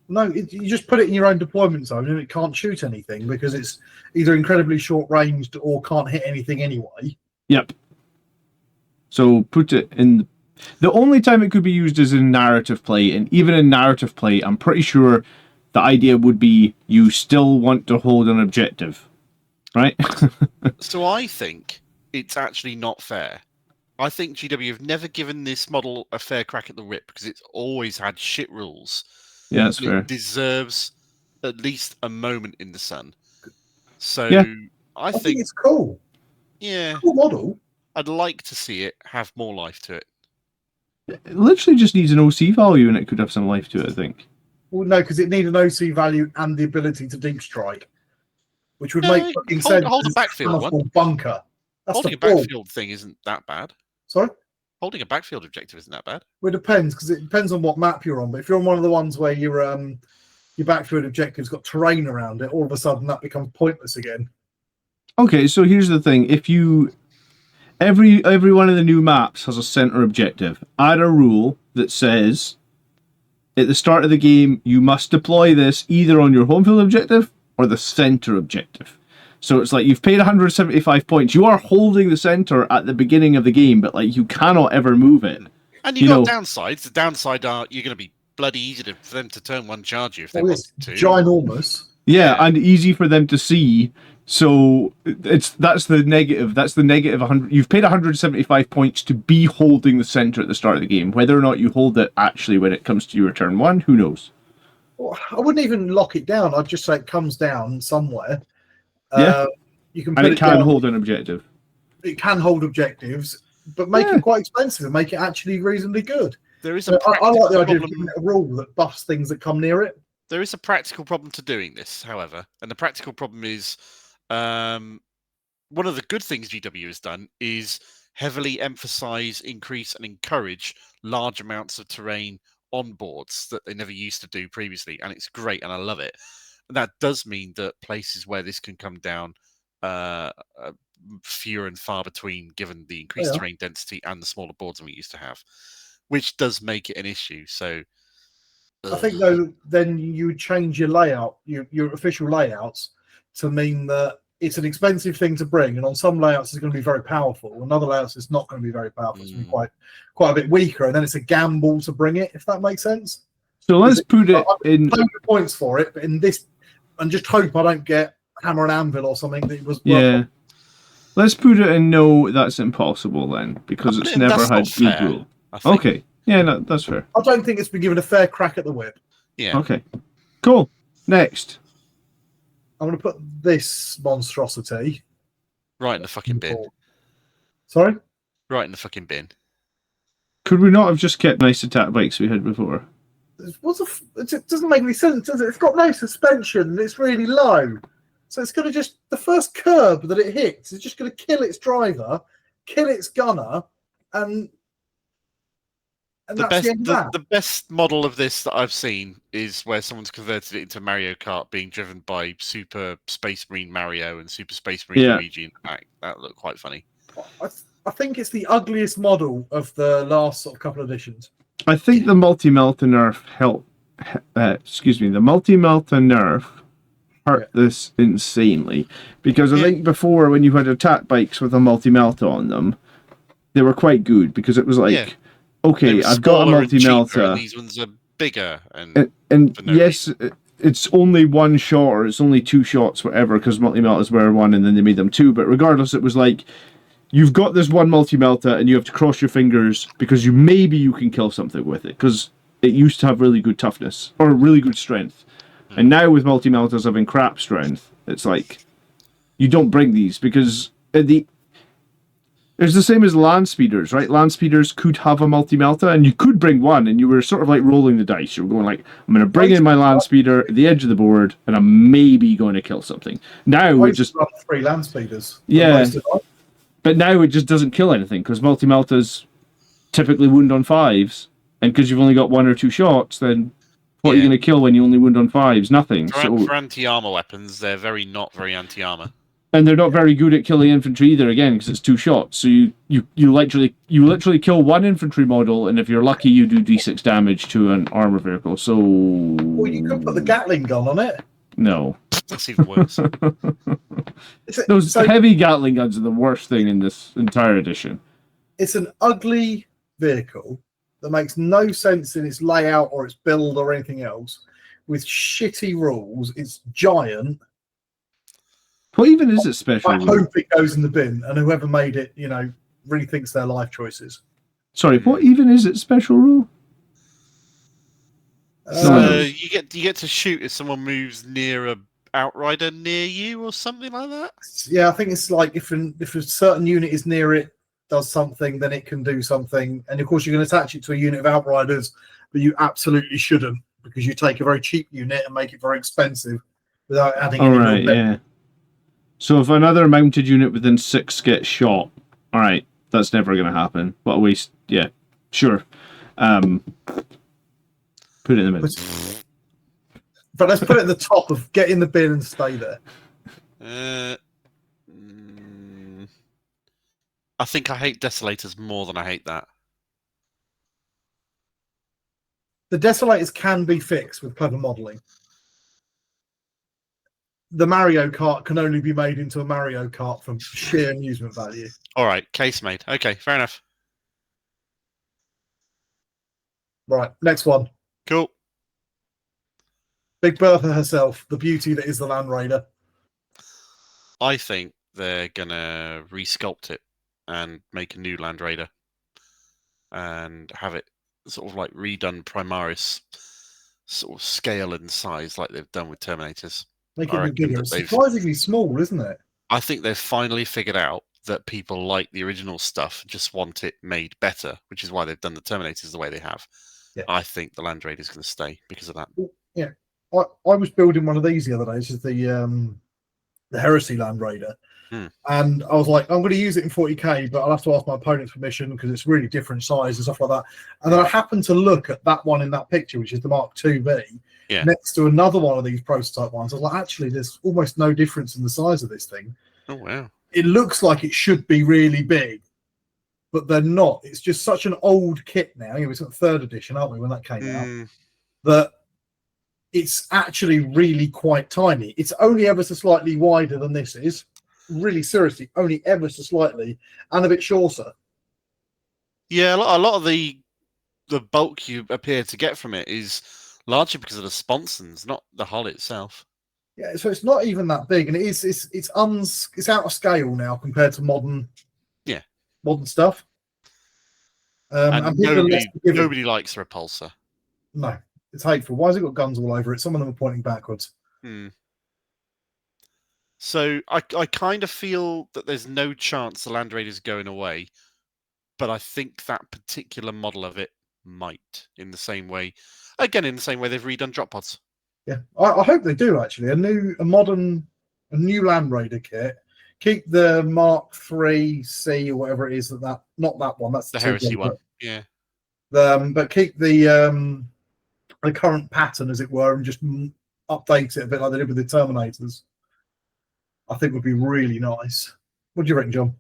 No, you just put it in your own deployment zone and it can't shoot anything because it's either incredibly short-ranged or can't hit anything anyway. Yep. So, put it in The only time it could be used is in narrative play, and even in narrative play, I'm pretty sure the idea would be you still want to hold an objective, right? So I think it's actually not fair. I think GW have never given this model a fair crack at the whip because it's always had shit rules. Yeah, that's fair. It deserves at least a moment in the sun. So Yeah. I think think it's cool. Yeah, Cool model. I'd like to see it have more life to it. It literally just needs an OC value, and it could have some life to it, I think. Well, no, because it needs an OC value and the ability to deep strike, which would make fucking sense. Hold a backfield one. Bunker. That's Holding the a backfield thing isn't that bad. Sorry? Holding a backfield objective isn't that bad. Well, it depends, because it depends on what map you're on. But if you're on one of the ones where your backfield objective's got terrain around it, all of a sudden that becomes pointless again. Okay, so here's the thing. If you... Every one of the new maps has a center objective. Add a rule that says at the start of the game you must deploy this either on your home field objective or the center objective. So it's like you've paid 175 points. You are holding the center at the beginning of the game, but like you cannot ever move it. And you've got downsides. The downside are you're going to be bloody easy for them to turn one charge you if they want to. Ginormous. Yeah, and easy for them to see. So that's the negative. That's the negative 100. You've paid 175 points to be holding the center at the start of the game. Whether or not you hold it actually when it comes to your turn one, who knows? Well, I wouldn't even lock it down. I'd just say it comes down somewhere. Yeah, you can. And it can down. hold an objective. It can hold objectives, but make it quite expensive and make it actually reasonably good. There is I like the idea of giving it a rule that buffs things that come near it. There is a practical problem to doing this, however, and the practical problem is one of the good things GW has done is heavily emphasize, increase, and encourage large amounts of terrain on boards that they never used to do previously, and it's great, and I love it. And that does mean that places where this can come down fewer and far between, given the increased terrain density and the smaller boards than we used to have, which does make it an issue. So I think though, then you would change your layout, your official layouts, to mean that it's an expensive thing to bring, and on some layouts it's going to be very powerful, on other layouts it's not going to be very powerful. It's going to be quite a bit weaker, and then it's a gamble to bring it, if that makes sense. So let's put it in points for it, but in this, and just hope I don't get Hammer and Anvil or something that was. Yeah. Let's put it in no, that's impossible then, because it's never had good rule. Okay. Yeah, no, that's fair. I don't think it's been given a fair crack at the whip. Yeah. Okay. Cool. Next. I'm going to put this monstrosity right in the fucking bin. Sorry? Right in the fucking bin. Could we not have just kept nice attack bikes we had before? It doesn't make any sense, does it? It's got no suspension and it's really low. So it's going to just, the first curb that it hits is just going to kill its driver, kill its gunner, and that's the end of that. The best model of this that I've seen is where someone's converted it into Mario Kart being driven by Super Space Marine Mario and Super Space Marine Luigi. That looked quite funny. I think it's the ugliest model of the last sort of couple of editions. I think the multi-melta nerf the multi-melta nerf hurt this insanely, because I think before, when you had attack bikes with a multi-melta on them, they were quite good, because it was like, okay, I've got a multi-melta. These ones are bigger. And yes, it's only one shot, or it's only two shots, whatever, because multi-meltas were one and then they made them two. But regardless, it was like, you've got this one multi-melta and you have to cross your fingers because maybe you can kill something with it, because it used to have really good toughness, or really good strength. And now with multi-meltas having crap strength, it's like, you don't bring these, because it's the same as land speeders, right? Land speeders could have a multi-melta, and you could bring one, and you were sort of like rolling the dice. You were going like, I'm going to bring in my land speeder at the edge of the board, and I'm maybe going to kill something. Now we just run 3 land speeders. Yeah, but now it just doesn't kill anything, because multi-meltas typically wound on 5s, and because you've only got 1 or 2 shots, then what are you going to kill when you only wound on 5s? Nothing. For anti-armor weapons, they're not very anti-armor. And they're not very good at killing infantry either, again, because it's 2 shots. So you literally kill 1 infantry model, and if you're lucky, you do d6 damage to an armor vehicle. So well, you could put the Gatling gun on it. No, that's even worse. Those heavy Gatling guns are the worst thing in this entire edition. It's an ugly vehicle that makes no sense in its layout or its build or anything else, with shitty rules. It's giant. What even is it special? I hope it goes in the bin, and whoever made it, rethinks their life choices. Sorry, what even is it special rule? You get to shoot if someone moves near a outrider near you or something like that. Yeah, I think it's like if a certain unit is near it, does something, then it can do something. And of course, you can attach it to a unit of outriders, but you absolutely shouldn't, because you take a very cheap unit and make it very expensive without adding any right, yeah. So if another mounted unit within 6 gets shot, all right, that's never going to happen. What a waste. Yeah, sure. Put it in the bin. But let's put it at the top of get in the bin and stay there. I think I hate Desolators more than I hate that. The Desolators can be fixed with clever modelling. The Mario Kart can only be made into a Mario Kart from sheer amusement value. All right, case made. Okay, fair enough. Right, next one. Cool. Big Bertha herself, the beauty that is the Land Raider. I think they're gonna resculpt it and make a new Land Raider and have it sort of like redone Primaris sort of scale and size like they've done with Terminators. Make it bigger. It's surprisingly small, isn't it? I think they've finally figured out that people like the original stuff, just want it made better, which is why they've done the Terminators the way they have. Yeah. I think the Land Raider is going to stay because of that. Yeah, I was building one of these the other day. This is the Heresy Land Raider. And I was like, I'm going to use it in 40k, but I'll have to ask my opponent's permission because it's really different size and stuff like that. And then I happened to look at that one in that picture, which is the Mark IIB, next to another one of these prototype ones. I was like, actually, there's almost no difference in the size of this thing. Oh, wow. It looks like it should be really big, but they're not. It's just such an old kit now. It was at 3rd edition, aren't we, when that came out? That it's actually really quite tiny. It's only ever so slightly wider than this is. Really, seriously, only ever so slightly, and a bit shorter. Yeah, a lot of the bulk you appear to get from it is largely because of the sponsons, not the hull itself. Yeah, so it's not even that big, and it's out of scale now compared to modern stuff. And nobody likes a repulsor. No, it's hateful. Why has it got guns all over it? Some of them are pointing backwards. So I kind of feel that there's no chance the Land Raider's going away, but I think that particular model of it might, in the same way they've redone drop pods. Yeah, I hope they do actually. A new Land Raider kit. Keep the Mark III C or whatever it is not that one. That's the Heresy one. Yeah. But keep the current pattern as it were, and just update it a bit like they did with the Terminators. I think would be really nice. What do you reckon, John?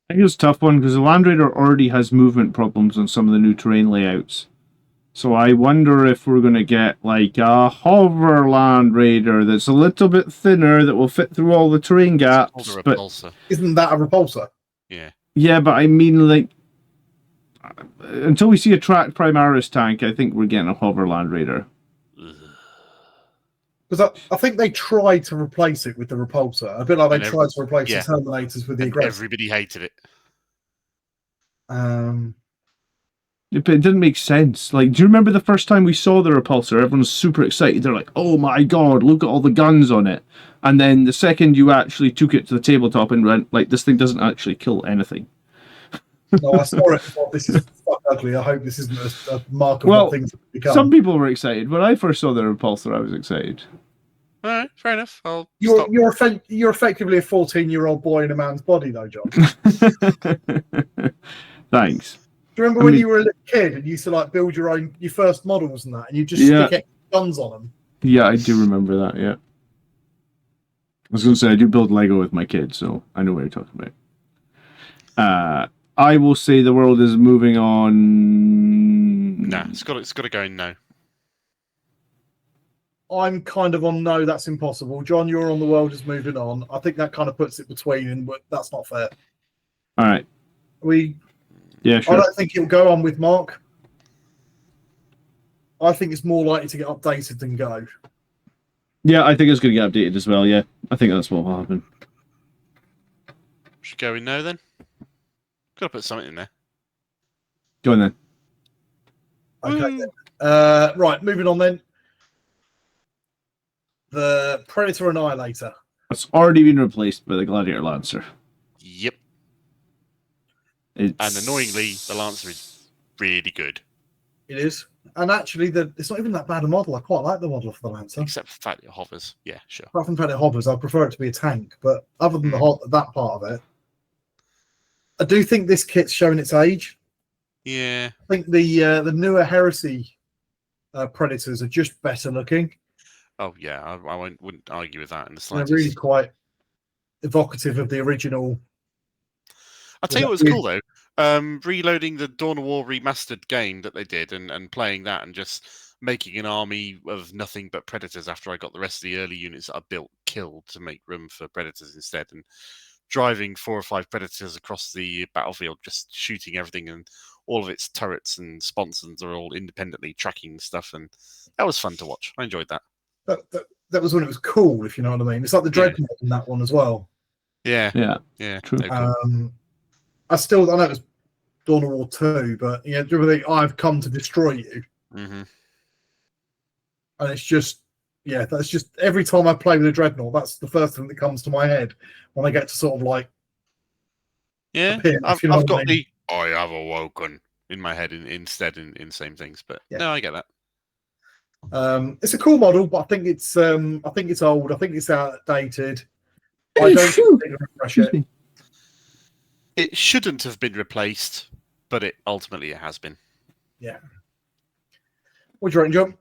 I think it's a tough one because the Land Raider already has movement problems on some of the new terrain layouts. So I wonder if we're going to get like a hover Land Raider that's a little bit thinner that will fit through all the terrain gaps. But isn't that a repulsor? Yeah. Yeah, but I mean, like, until we see a tracked Primaris tank, I think we're getting a hover Land Raider. Because I think they tried to replace it with the repulsor, a bit like they tried to replace the Terminators with the aggressor. Everybody hated it. It didn't make sense. Like, do you remember the first time we saw the repulsor? Everyone's super excited. They're like, "Oh my god, look at all the guns on it!" And then the second you actually took it to the tabletop and went, "Like, this thing doesn't actually kill anything." No, I saw it. Thought, this is fuck ugly. I hope this isn't a mark of what things have become. Some people were excited. When I first saw the repulsor, I was excited. All right, fair enough. You're effectively a 14-year-old boy in a man's body, though, John. Thanks. Do you remember when you were a little kid and you used to like build your first models and that, and you just stick guns on them? Yeah, I do remember that. Yeah, I was going to say I do build Lego with my kids, so I know what you're talking about. I will say the world is moving on. Nah, it's got to go in now. I'm kind of on no, that's impossible. John, you're on the world is moving on. I think that kind of puts it between, but that's not fair. All right. Yeah, I sure. don't think it'll go on with Mark. I think it's more likely to get updated than go. Yeah, I think it's going to get updated as well. Yeah, I think that's what will happen. Should go in now then. Got to put something in there. Go on then. Okay. Then. Right, moving on then. The Predator Annihilator. It's already been replaced by the Gladiator Lancer. Yep. It's... And annoyingly, the Lancer is really good. It is. And actually, it's not even that bad a model. I quite like the model for the Lancer. Except for the fact it hovers. Yeah, sure. Apart from the fact it hovers, I prefer it to be a tank. But other than that part of it, I do think this kit's showing its age. Yeah. I think the newer Heresy Predators are just better looking. Oh, yeah. I wouldn't argue with that in the They're slightest. really quite evocative of the original. I'll tell you what was cool, though. Reloading the Dawn of War remastered game that they did and playing that and just making an army of nothing but Predators after I got the rest of the early units that I built killed to make room for Predators instead, and driving 4 or 5 Predators across the battlefield, just shooting everything, and all of its turrets and sponsons are all independently tracking stuff, and that was fun to watch. I enjoyed that. That was when it was cool, if you know what I mean. It's like the Dreadnoughts in that one as well. Yeah. True. Cool. I know it was Dawn of War 2, but yeah, do you ever think I've come to destroy you? Mm-hmm. And it's just, yeah, that's just every time I play with a Dreadnought, that's the first thing that comes to my head when I get to sort of like, Yeah, appear, I've I got mean. the I have awoken in my head instead in same things, but Yeah. no, I get that. It's a cool model, but I think it's old. I think it's outdated. I don't think they can refresh it. It shouldn't have been replaced, but ultimately it has been. Yeah. What do you reckon, John?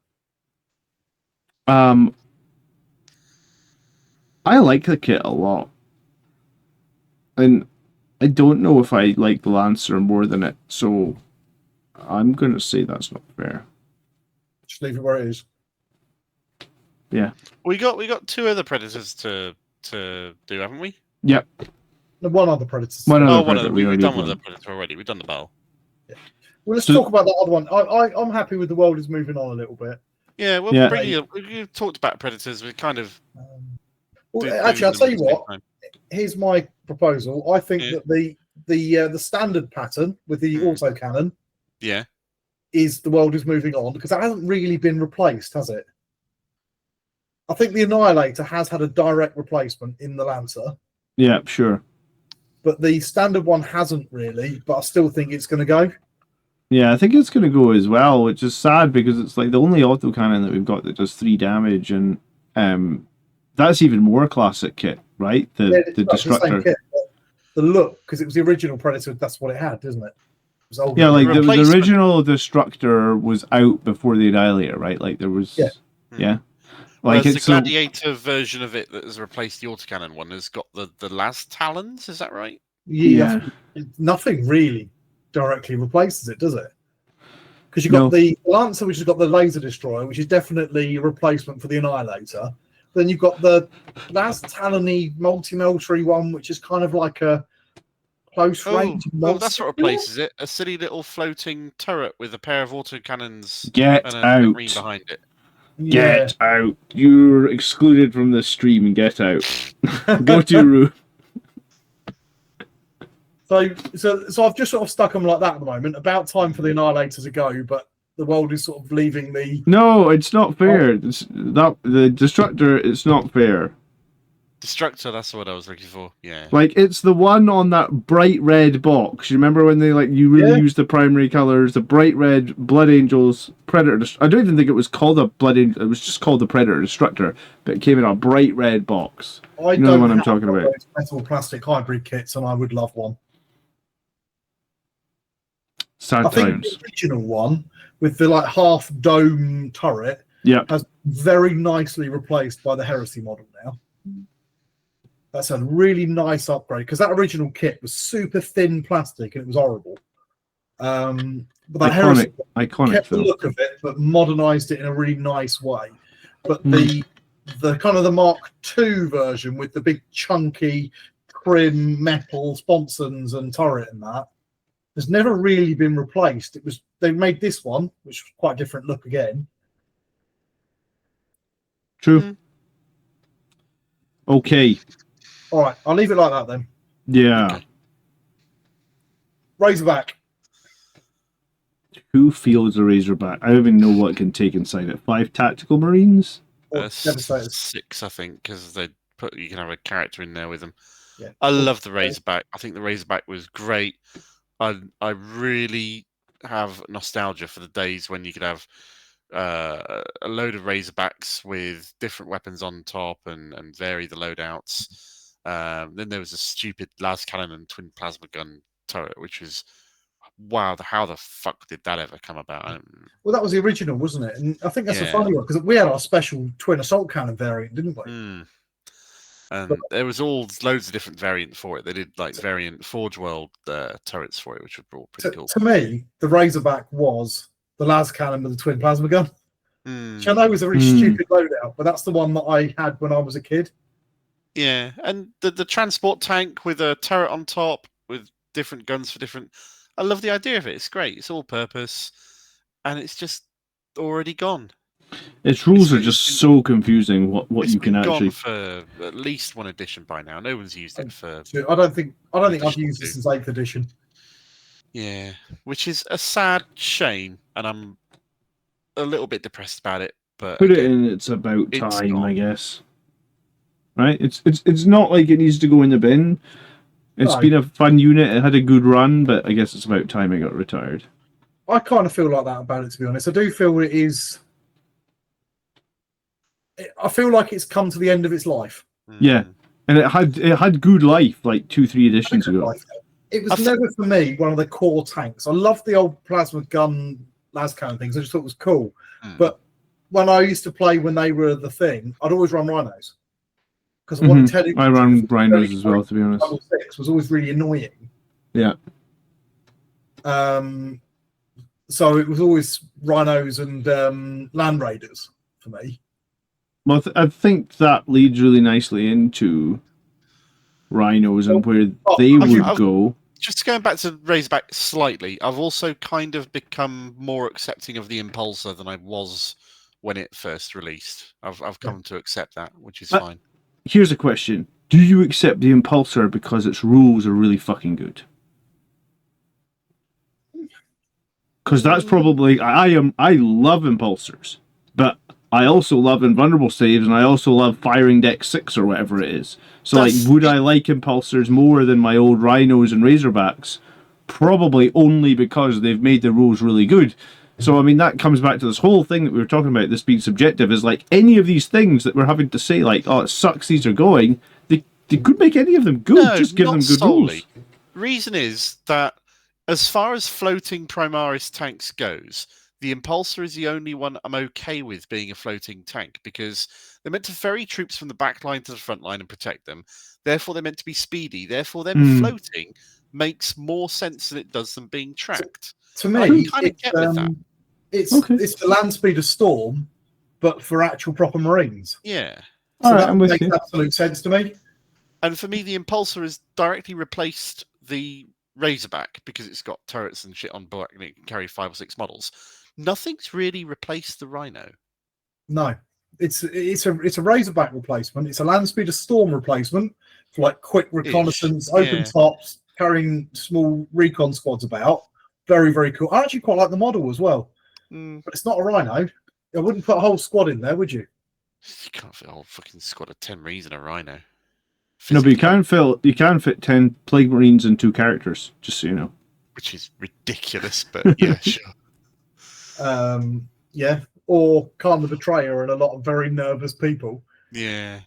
I like the kit a lot. And I don't know if I like the Lancer more than it, so I'm going to say that's not fair. Just leave it where it is. Yeah. We got 2 other Predators to do, haven't we? Yep. One other Predator. One other one of Predator. them. We've done one of the Predator already. We've done the Battle. Yeah. Well, let's talk about the other one. I'm happy with the world is moving on a little bit. Yeah, well, yeah. We've talked about Predators. We kind of. Actually, I'll tell you what. Here's my proposal. I think that the standard pattern with the autocannon, is the world is moving on, because that hasn't really been replaced, has it? I think the Annihilator has had a direct replacement in the Lancer. Yeah, sure. But the standard one hasn't really, but I still think it's going to go. Yeah, I think it's going to go as well, which is sad because it's like the only autocannon that we've got that does 3 damage, and that's even more classic kit, right? The Destructor. The same kit, the look, because it was the original Predator, that's what it had, isn't it? It was old. Yeah, like the original Destructor was out before the Annihilator, right? Like there was, yeah. Like it's the Gladiator version of it that has replaced the autocannon one has got the last talons. Is that right? Yeah. Nothing really directly replaces it, does it? Because you've got the Lancer, which has got the laser destroyer, which is definitely a replacement for the Annihilator. Then you've got the last talony multi-military one, which is kind of like a close range. Oh, that's what replaces it. A silly little floating turret with a pair of autocannons and a ring behind it. Get out. You're excluded from the stream and get out. Go to your room. So I've just sort of stuck them like that at the moment. About time for the Annihilator to go, but the world is sort of leaving me. No, it's not fair. The Destructor, it's not fair. Destructor, that's what I was looking for. Yeah. Like, it's the one on that bright red box. You remember when they you really used the primary colors, the bright red Blood Angels Predator. I don't even think it was called a Blood Angel. It was just called the Predator Destructor, but it came in a bright red box. You know the one I'm talking about. Metal plastic hybrid kits, and I would love one. Sad times. I think the original one with the half dome turret has very nicely replaced by the Heresy model now. That's a really nice upgrade, because that original kit was super thin plastic and it was horrible. But that Heresy kept the look of it, but modernized it in a really nice way. But the kind of the Mark II version with the big chunky trim metal sponsons and turret and that has never really been replaced. They made this one, which was quite a different look again. True. Okay. All right, I'll leave it like that then. Yeah. Okay. Razorback. Who fields a Razorback? I don't even know what it can take inside it. 5 tactical marines? Or Devastators. 6, I think, because you can have a character in there with them. Yeah. I love the Razorback. I think the Razorback was great. I really have nostalgia for the days when you could have a load of Razorbacks with different weapons on top and vary the loadouts. Then there was a stupid las cannon and twin plasma gun turret, which was wow. How the fuck did that ever come about? Well, that was the original, wasn't it? And I think that's a funny one because we had our special twin assault cannon variant, didn't we? And there was loads of different variants for it. They did like variant Forge World turrets for it, which were all pretty cool. To me, the Razorback was the las cannon with the twin plasma gun. Which I know was a really stupid loadout, but that's the one that I had when I was a kid. Yeah, and the transport tank with a turret on top with different guns for different. I love the idea of it. It's great. It's all purpose, and it's just already gone. Its rules are just so confusing. What you can actually gone for at least one edition by now. No one's used it for. I don't think I've used it since 8th edition. Yeah, which is a sad shame, and I'm a little bit depressed about it. But put it in. It's about time, gone. I guess. Right? It's not like it needs to go in the bin. It's been a fun unit. It had a good run, but I guess it's about time it got retired. I kind of feel like that about it, to be honest. I do feel it is. I feel like it's come to the end of its life. Yeah, and it had good life like 2-3 editions ago. It was never for me one of the core tanks. I loved the old plasma gun las cannon things. I just thought it was cool. But when I used to play when they were the thing, I'd always run rhinos because I ran rhinos as well, to be honest. Level 6 was always really annoying. Yeah. So it was always rhinos and land raiders for me. Well, I think that leads really nicely into rhinos and where they would go. Just going back to Razorback slightly, I've also kind of become more accepting of the Impulsor than I was when it first released. I've come to accept that, which is fine. Here's a question. Do you accept the Impulsor because its rules are really fucking good? Because that's probably... I love Impulsors, but I also love Invulnerable Saves, and I also love Firing Deck 6 or whatever it is. So, would I like Impulsors more than my old Rhinos and Razorbacks? Probably only because they've made the rules really good. So, I mean, that comes back to this whole thing that we were talking about, this being subjective, is like any of these things that we're having to say, like, oh, it sucks, these are going, they could make any of them good, just give them good rules. Reason is that as far as floating Primaris tanks goes, the Impulsor is the only one I'm okay with being a floating tank because they're meant to ferry troops from the back line to the front line and protect them. Therefore, they're meant to be speedy. Therefore, them floating makes more sense than it does them being tracked. To me, it's the land speed of Storm, but for actual proper Marines. Yeah. So that makes absolute sense to me. And for me, the Impulsor has directly replaced the Razorback because it's got turrets and shit on board and it can carry 5 or 6 models. Nothing's really replaced the Rhino. No, it's a Razorback replacement. It's a land speed of Storm replacement for like quick reconnaissance, open tops, carrying small recon squads about. Very, very cool. I actually quite like the model as well, but it's not a Rhino. I wouldn't put a whole squad in there, would you? You can't fit a whole fucking squad of 10 Marines in a Rhino. No, but you can fit 10 Plague Marines and 2 characters, just so you know. Which is ridiculous, but yeah, sure. Yeah, or Khan the Betrayer and a lot of very nervous people. Yeah.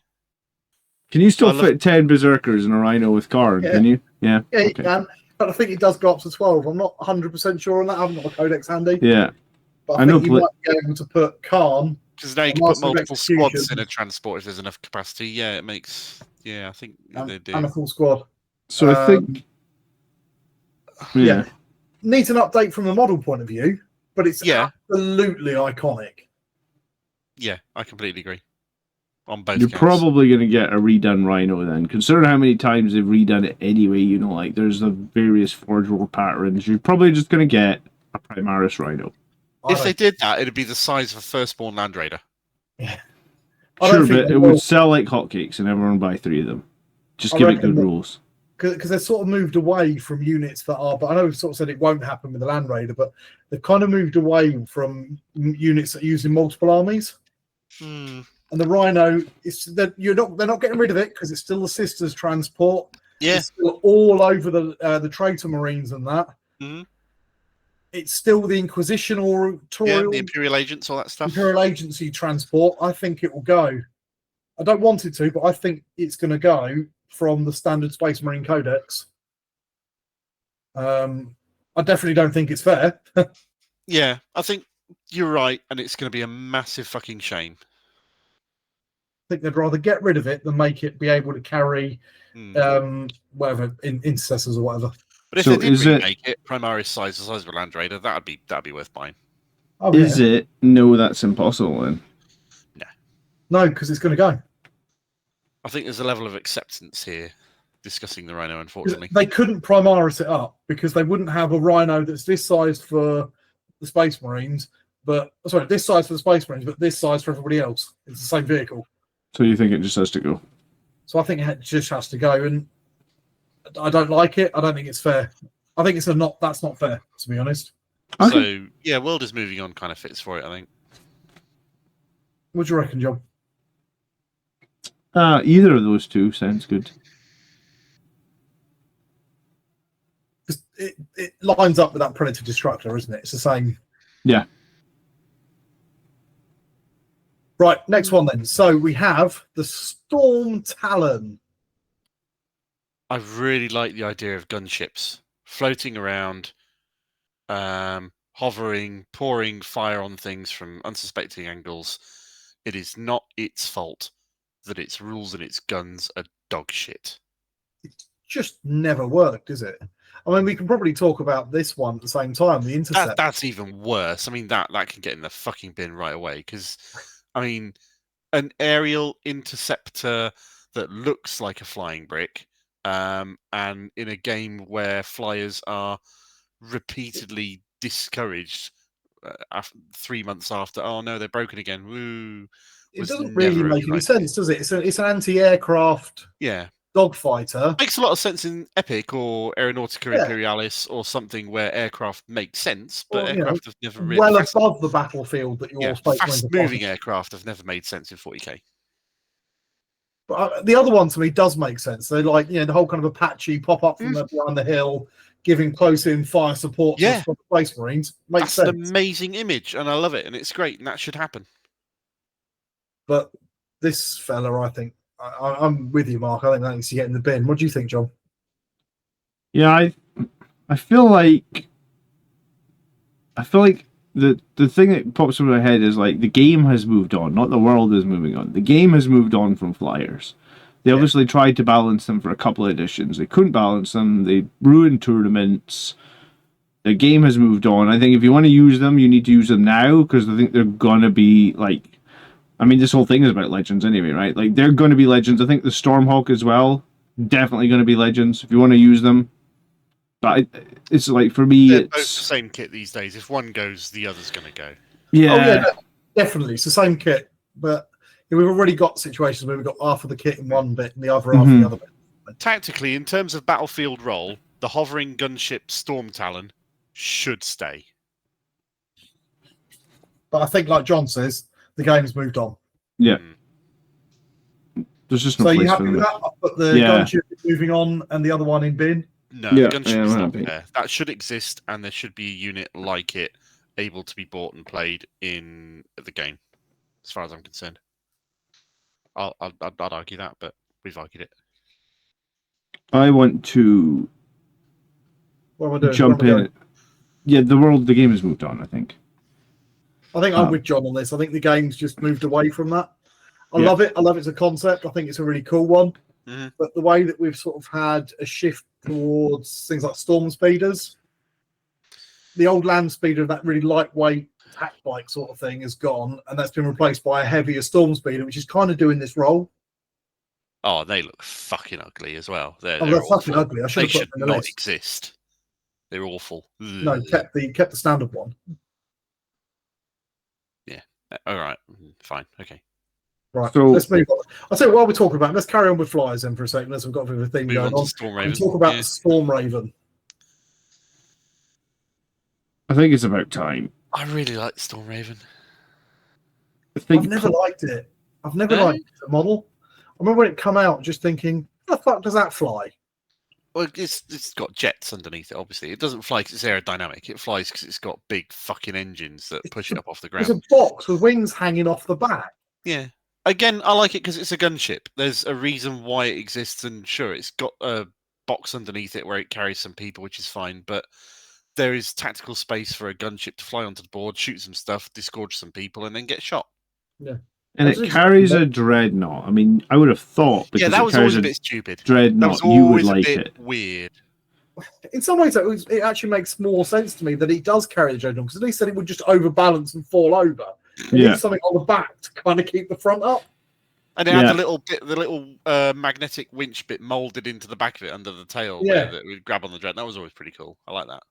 Can you still fit 10 Berserkers in a Rhino with Karn, can you? Yeah, you can. But I think it does go up to 12. I'm not 100% sure on that. I haven't got a codex handy. Yeah. But I think you might be able to put Khan. Because now you can put multiple squads in a transport if there's enough capacity. Yeah, it makes... Yeah, I think they do. And a full squad. So I think... Yeah. Needs an update from a model point of view, but it's absolutely iconic. Yeah, I completely agree. on both You're counts. probably going to get a redone Rhino then. Considering how many times they've redone Rhino then, considering how many times they've redone it anyway, you know, like there's the various Forge World patterns, you're probably just going to get a Primaris Rhino. If they did that, it'd be the size of a Firstborn Land Raider. Yeah. Sure, but it would sell like hotcakes and everyone would buy 3 of them. Just give it good rules. Because they've sort of moved away from units that are, but I know we've sort of said it won't happen with the Land Raider, but they've kind of moved away from units that are using multiple armies. And the Rhino is that they're not getting rid of it because it's still the Sisters transport. Yeah, it's still all over the Traitor Marines and that. It's still the Inquisition or the Imperial Agents, all that stuff. Imperial Agency transport. I think it will go. I don't want it to, but I think it's going to go from the standard Space Marine Codex. I definitely don't think it's fair. Yeah, I think you're right, and it's going to be a massive fucking shame. I think they'd rather get rid of it than make it be able to carry whatever intercessors or whatever. But if they did remake it Primaris size, the size of a Land Raider, that'd be worth buying. Oh, is it? No, that's impossible then. No, because it's going to go. I think there's a level of acceptance here discussing the Rhino, unfortunately. They couldn't Primaris it up because they wouldn't have a Rhino that's this size for the Space Marines, this size for the Space Marines, but this size for everybody else. It's the same vehicle. So you think it just has to go? So I think it just has to go, and I don't like it. I don't think it's fair. I think that's not fair, to be honest. Okay. So, yeah, World is Moving On kind of fits for it, I think. What do you reckon, John? Either of those two sounds good. It lines up with that Predator Destructor, isn't it? It's the same. Yeah. Right, next one then. So we have the Storm Talon. I really like the idea of gunships floating around, hovering, pouring fire on things from unsuspecting angles. It is not its fault that its rules and its guns are dog shit. It's just never worked, is it? I mean, we can probably talk about this one at the same time, the Intercept. That's even worse. I mean, that can get in the fucking bin right away because, I mean, an aerial interceptor that looks like a flying brick, and in a game where flyers are repeatedly discouraged 3 months after, oh no, they're broken again. Woo! It doesn't really make any sense, does it? It's an anti-aircraft dogfighter. Makes a lot of sense in Epic or Aeronautica Imperialis or something where aircraft make sense, but aircraft have never really... Well above the battlefield that you're... fast-moving aircraft have never made sense in 40k. But the other one to me does make sense. They're like, the whole kind of Apache pop up from behind the hill, giving close-in fire support to the Space Marines. Makes sense. That's an amazing image, and I love it, and it's great, and that should happen. But this fella, I think, I'm with you, Mark. I think that needs to get in the bin. What do you think, John? Yeah, I feel like the thing that pops in my head is like the game has moved on, not the world is moving on. The game has moved on from flyers. They obviously tried to balance them for a couple of editions. They couldn't balance them. They ruined tournaments. The game has moved on. I think if you want to use them, you need to use them now because I think they're gonna be like. I mean, this whole thing is about legends anyway, right? Like, they're going to be legends. I think the Stormhawk as well, definitely going to be legends if you want to use them. But it's like, for me, they're both the same kit these days. If one goes, the other's going to go. Yeah. Oh, yeah, definitely. It's the same kit. But we've already got situations where we've got half of the kit in one bit and the other half in the other bit. Tactically, in terms of battlefield role, the hovering gunship Storm Talon should stay. But I think, like John says, the game's moved on. Yeah. There's just no place you happy for with that? But the gunship is moving on and the other one in bin? No, the gunship is not there. That should exist, and there should be a unit like it able to be bought and played in the game, as far as I'm concerned. I'd argue that, but we've argued it. I want to jump in. Yeah, the game has moved on, I think. I think I'm with John on this. I think the game's just moved away from that. I love it. I love it as a concept. I think it's a really cool one. Mm-hmm. But the way that we've sort of had a shift towards things like storm speeders, the old land speeder, that really lightweight attack bike sort of thing has gone, and that's been replaced by a heavier storm speeder, which is kind of doing this role. Oh, they look fucking ugly as well. They're They're fucking awful. ugly. I should They have put should them in the not list. exist. They're awful. No, Ugh. kept the standard one. Yeah. All right. Fine. Okay. Right. So- Let's move on. I'll tell you while we're talking about it, let's carry on with flyers then for a second, as we've got a bit of a thing Move going on on. to Storm And Raven. talk about Yeah. the Storm Raven. I think it's about time. I really like Storm Raven. I think I've never liked it. I've never No? liked the model. I remember when it come out just thinking, how the fuck does that fly? Well, it's got jets underneath it. Obviously, it doesn't fly because it's aerodynamic. It flies because it's got big fucking engines that push it up off the It's ground. a box with wings hanging off the back. Yeah. Again, I like it because it's a gunship. There's a reason why it exists, and sure, it's got a box underneath it where it carries some people, which is fine. But there is tactical space for a gunship to fly onto the board, shoot some stuff, disgorge some people, and then get shot. and it carries a dreadnought. I mean, I would have thought because Yeah, that it was carries always a a bit stupid. That dreadnought, was you would always a like bit it. weird. In some ways, it actually makes more sense to me that it does carry the dreadnought, because at least then it would just overbalance and fall over. It Yeah. needs something on the back to kind of keep the front up. And it had Yeah. the little magnetic winch bit molded into the back of it under the tail, Yeah. that would grab on the dread. That was always pretty cool. I like that.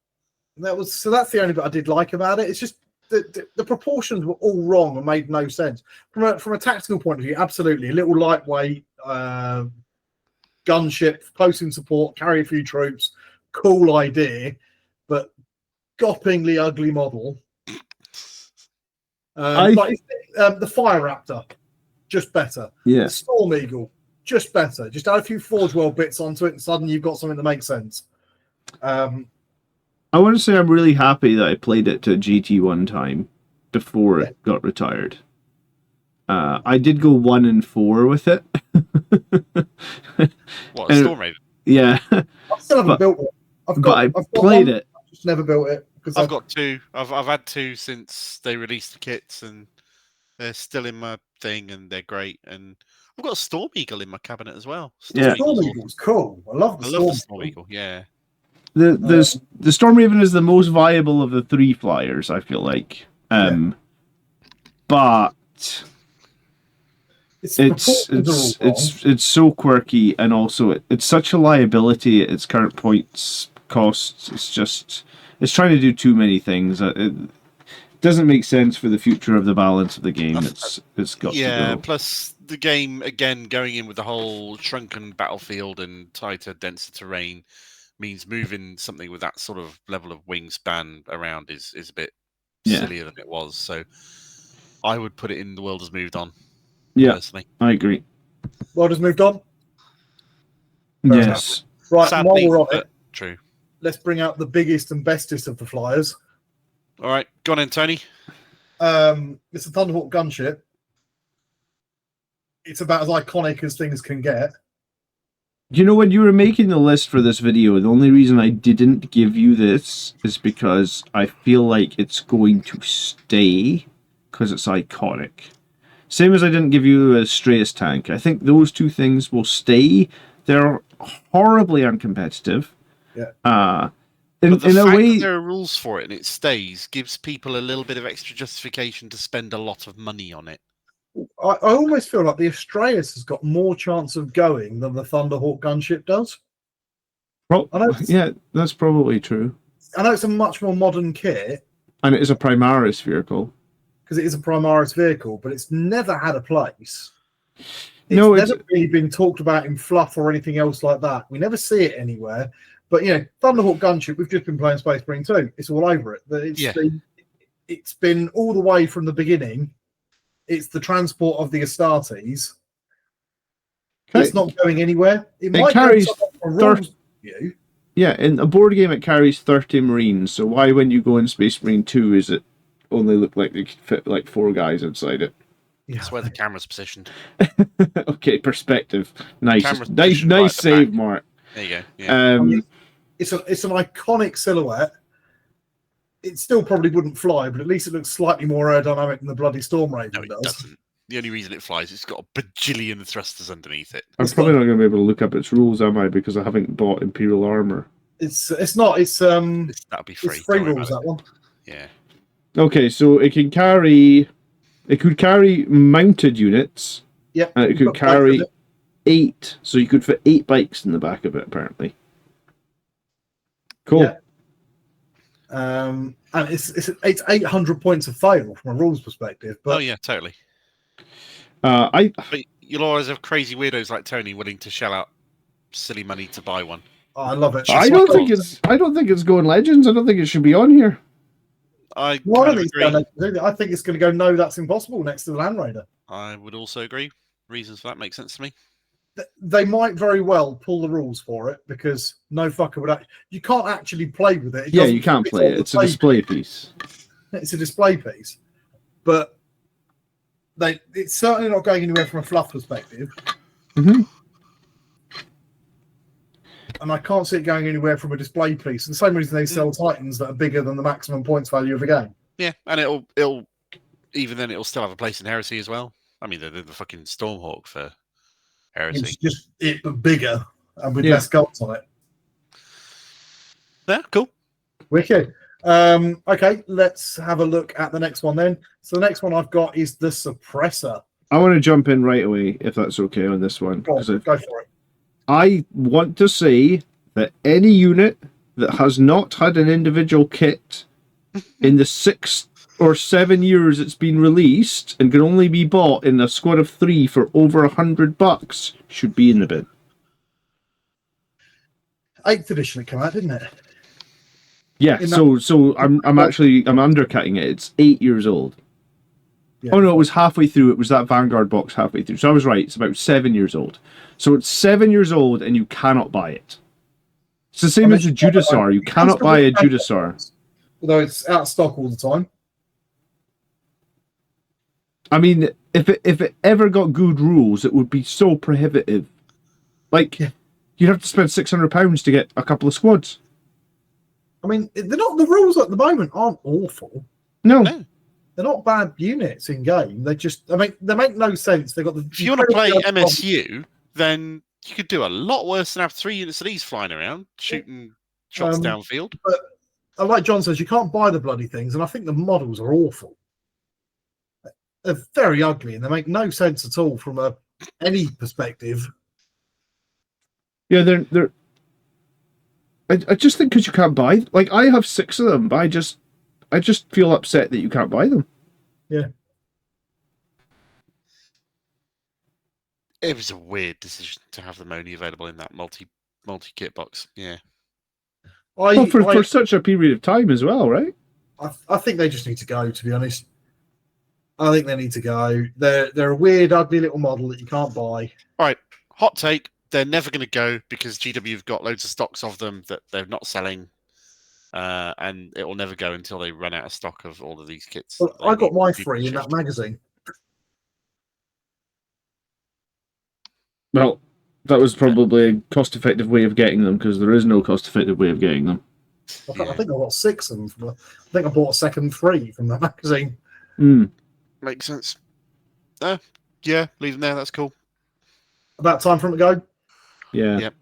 That's the only bit I did like about it. It's just the proportions were all wrong and made no sense from a tactical point of view. Absolutely, a little lightweight gunship, close in support, carry a few troops. Cool idea, but goppingly ugly model. The Fire Raptor, just better. Yeah. The Storm Eagle, just better. Just add a few Forge World bits onto it, and suddenly you've got something that makes sense. I want to say I'm really happy that I played it to GT one time before it got retired. I did go 1 and 4 with it. What, a Storm Raven? Yeah, I still haven't built it. I've got played one, it. I've just never built it because I've got 2. I've had 2 since they released the kits, and they're still in my thing, and they're great. And I've got a Storm Eagle in my cabinet as well. Yeah. Storm Eagle's cool. I love the Storm Eagle. Yeah. The Storm Raven is the most viable of the 3 flyers, I feel like. But it's so quirky, and also it's such a liability at its current points costs. It's trying to do too many things. It doesn't make sense for the future of the balance of the game. It's got to go. Plus the game, again, going in with the whole shrunken battlefield and tighter, denser terrain means moving something with that sort of level of wingspan around is a bit sillier than it was. So I would put it in The World Has Moved On. Yeah, personally. I agree. World Has Moved On. Yes. Right, Sadly, while we're on it, true. let's bring out the biggest and bestest of the flyers. All right, go on in, Tony. It's a Thunderhawk gunship. It's about as iconic as things can get. You know, when you were making the list for this video, the only reason I didn't give you this is because I feel like it's going to stay because it's iconic. Same as I didn't give you a Stratus tank. I think those 2 things will stay. They're horribly uncompetitive. Yeah. But the in fact a way, that there are rules for it and it stays gives people a little bit of extra justification to spend a lot of money on it. I almost feel like the Astraeus has got more chance of going than the Thunderhawk gunship does. yeah, that's probably true. I know it's a much more modern kit. And it is a Primaris vehicle. Because it is a Primaris vehicle, but it's never had a place. It's never really been talked about in fluff or anything else like that. We never see it anywhere. But, Thunderhawk gunship, we've just been playing Space Marine 2. It's all over it. It's been all the way from the beginning. It's the transport of the Astartes. Okay. It's not going anywhere. It carries view. Yeah, in a board game it carries 30 Marines, so why when you go in Space Marine 2 is it only look like they could fit like 4 guys inside it? Yeah, that's where the camera's positioned. Okay, perspective. Nice right save, back. Mark. There you go. Yeah. It's an iconic silhouette. It still probably wouldn't fly, but at least it looks slightly more aerodynamic than the bloody Storm Raven does. Doesn't. The only reason it flies is it's got a bajillion thrusters underneath it. I'm probably not going to be able to look up its rules, am I? Because I haven't bought Imperial armor. It's not. It's that'll be free. It's free rules, that one. Yeah. Okay, so it could carry mounted units, Yep. and it could carry 8. So you could fit 8 bikes in the back of it, apparently. Cool. Yeah. And it's 800 points of fail from a rules perspective. But Oh yeah, totally. But you'll always have crazy weirdos like Tony willing to shell out silly money to buy one. I love it. I don't think it's going Legends. I don't think it should be on here. I don't think I think it's going to go. No, that's impossible next to the Land Raider. I would also agree. Reasons for that make sense to me. They might very well pull the rules for it because no fucker would. You can't actually play with it. You can't play it. It's a display piece. It's a display piece, but it's certainly not going anywhere from a fluff perspective. Mm-hmm. And I can't see it going anywhere from a display piece. The same reason they sell Titans that are bigger than the maximum points value of a game. Yeah, and it'll even then it'll still have a place in Heresy as well. I mean, they're the fucking Stormhawk for Heresy. It's just but bigger and with less guts on it. Yeah, cool. Wicked. Okay, let's have a look at the next one then. So the next one I've got is the Suppressor. I want to jump in right away, if that's okay, on this one. Go for it. I want to say that any unit that has not had an individual kit in the 6 or 7 years it's been released and can only be bought in a squad of 3 for over $100 should be in the bin. 8th edition it came out, didn't it? Yeah, so I'm undercutting it. It's 8 years old. Yeah. Oh no, it was halfway through. It was that Vanguard box halfway through. So I was right. It's about 7 years old. So it's 7 years old, and you cannot buy it. It's the same as a Judasar. You cannot buy a Judasar. Although it's out of stock all the time. I mean, if it ever got good rules, it would be so prohibitive. Like, you'd have to spend £600 to get a couple of squads. I mean, the rules at the moment aren't awful. No. They're not bad units in game. They just, I mean, they make no sense. They got the. If you want to play MSU, then you could do a lot worse than have 3 units of these flying around, shooting shots downfield. But like John says, you can't buy the bloody things, and I think the models are awful. They're very ugly, and they make no sense at all from any perspective. Yeah, they're. I just think because you can't buy. Like, I have 6 of them, but I just feel upset that you can't buy them. Yeah. It was a weird decision to have them only available in that multi kit box. Yeah. For such a period of time as well, right? I think they just need to go, to be honest. I think they need to go. They're a weird, ugly little model that you can't buy. All right. Hot take. They're never going to go because GW have got loads of stocks of them that they're not selling. And it will never go until they run out of stock of all of these kits. Well, I got my 3 in that magazine. Well, that was probably a cost-effective way of getting them because there is no cost-effective way of getting them. I think I got 6 of them. I think I bought a second 3 from that magazine. Makes sense. Yeah, leave them there. That's cool. About time for them to go? Yeah. Yep.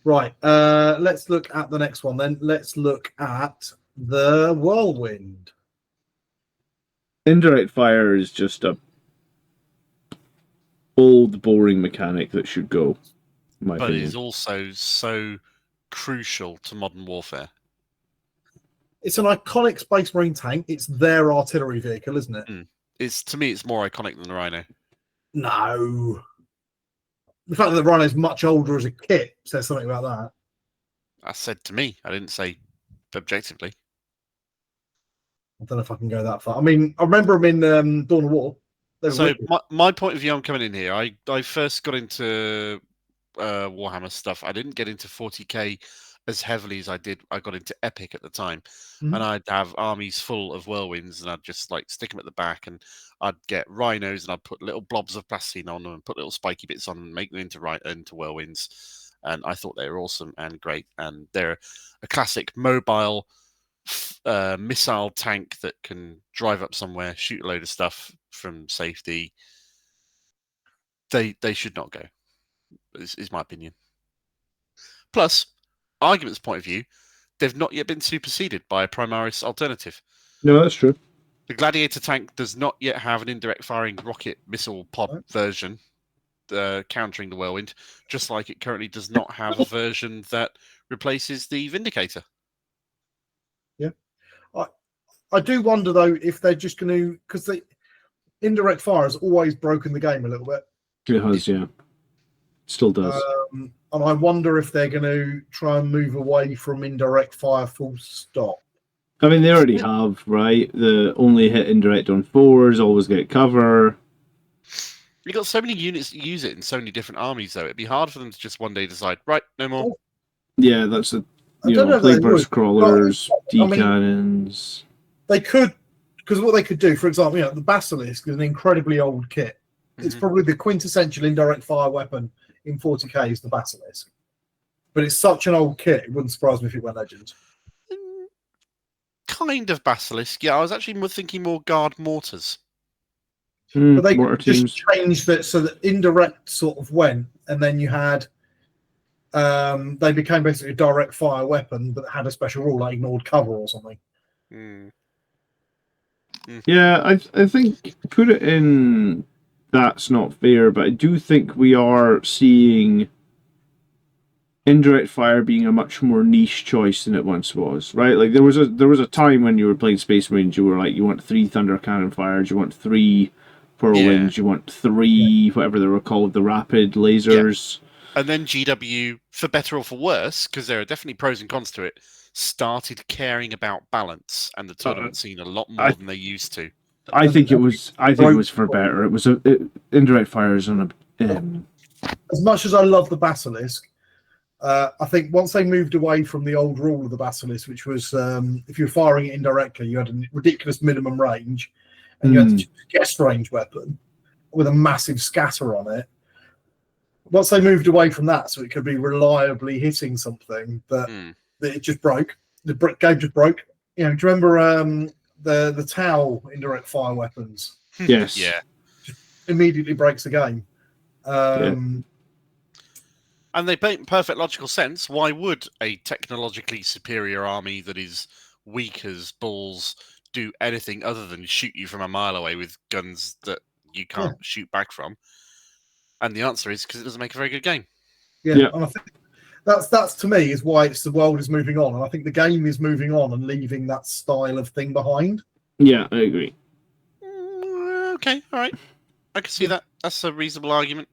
Right, let's look at the next one then. Let's look at the Whirlwind. Indirect fire is just a old, boring mechanic that should go. But it is also so crucial to modern warfare. It's an iconic Space Marine tank. It's their artillery vehicle, isn't it? To me, it's more iconic than the Rhino. No. The fact that the Rhino is much older as a kit says something about that. I said to me. I didn't say objectively. I don't know if I can go that far. I mean, I remember them in Dawn of War. So my point of view, I'm coming in here. I first got into Warhammer stuff. I didn't get into 40k as heavily as I did. I got into Epic at the time, and I'd have armies full of whirlwinds, and I'd just like stick them at the back, and I'd get rhinos, and I'd put little blobs of plasticine on them, and put little spiky bits on them, and make them into whirlwinds. And I thought they were awesome and great, and they're a classic mobile missile tank that can drive up somewhere, shoot a load of stuff from safety. They should not go. Is my opinion. Plus, argument's point of view, they've not yet been superseded by a Primaris alternative. No, that's true. The Gladiator tank does not yet have an indirect firing rocket missile pod version countering the Whirlwind, just like it currently does not have a version that replaces the Vindicator. Yeah. I do wonder, though, if they're just going to... Because indirect fire has always broken the game a little bit. It has, yeah. Still does. And I wonder if they're going to try and move away from indirect fire full stop. I mean, they already have, right? The only hit indirect on 4s, always get cover. You've got so many units that use it in so many different armies, though. It'd be hard for them to just one day decide, right, no more. Yeah, that's a... plate burst crawlers, D-cannons... They could, because what they could do, for example, the Basilisk is an incredibly old kit. It's probably the quintessential indirect fire weapon in 40k is the Basilisk. But it's such an old kit, it wouldn't surprise me if it went Legends. Kind of Basilisk, yeah. I was actually thinking more Guard mortars. But they just changed it so that indirect sort of went, and then you had... they became basically a direct fire weapon, but had a special rule, like ignored cover or something. Yeah, I think put it in that's not fair, but I do think we are seeing indirect fire being a much more niche choice than it once was, right? Like there was a time when you were playing Space Marines, you were like, you want 3 Thunder Cannon fires, you want 3 Whirlwinds, you want 3 whatever they were called, the rapid lasers. And then GW, for better or for worse, because there are definitely pros and cons to it, started caring about balance and the tournament scene a lot more than they used to. I think it was for better. It was indirect fires on a. As much as I love the Basilisk, I think once they moved away from the old rule of the Basilisk, which was if you're firing it indirectly, you had a ridiculous minimum range, and you had a guest range weapon with a massive scatter on it. Once they moved away from that, so it could be reliably hitting something, that it just broke. The game just broke. Do you remember the Tau indirect fire weapons? Yes. Yeah. Just immediately breaks the game. And they make perfect logical sense. Why would a technologically superior army that is weak as balls do anything other than shoot you from a mile away with guns that you can't shoot back from? And the answer is because it doesn't make a very good game. Yeah. And I think that's to me is why the world is moving on, and I think the game is moving on and leaving that style of thing behind. Yeah, I agree. Okay, all right, I can see that. That's a reasonable argument.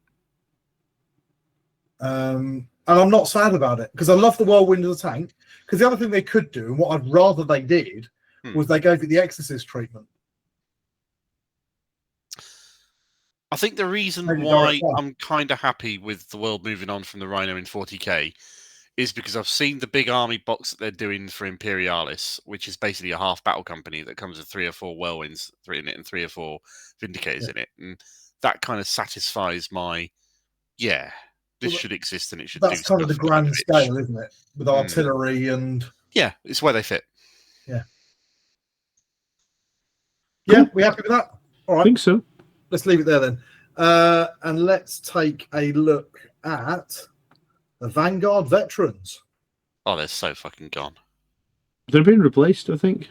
And I'm not sad about it because I love the Whirlwind of the tank. Because the other thing they could do, and what I'd rather they did, was they gave it the Exorcist treatment. I think the reason why I'm kind of happy with the world moving on from the Rhino in 40k is because I've seen the big army box that they're doing for Imperialis, which is basically a half battle company that comes with 3 or 4 Whirlwinds in it and 3 or 4 Vindicators in it. And that kind of satisfies my, this should exist and it should do That's kind of the grand scale, isn't it? With artillery and... Yeah, it's where they fit. Yeah. Yeah, we happy with that? All right. I think so. Let's leave it there then. And let's take a look at the Vanguard veterans. Oh, they're so fucking gone. They're being replaced, I think.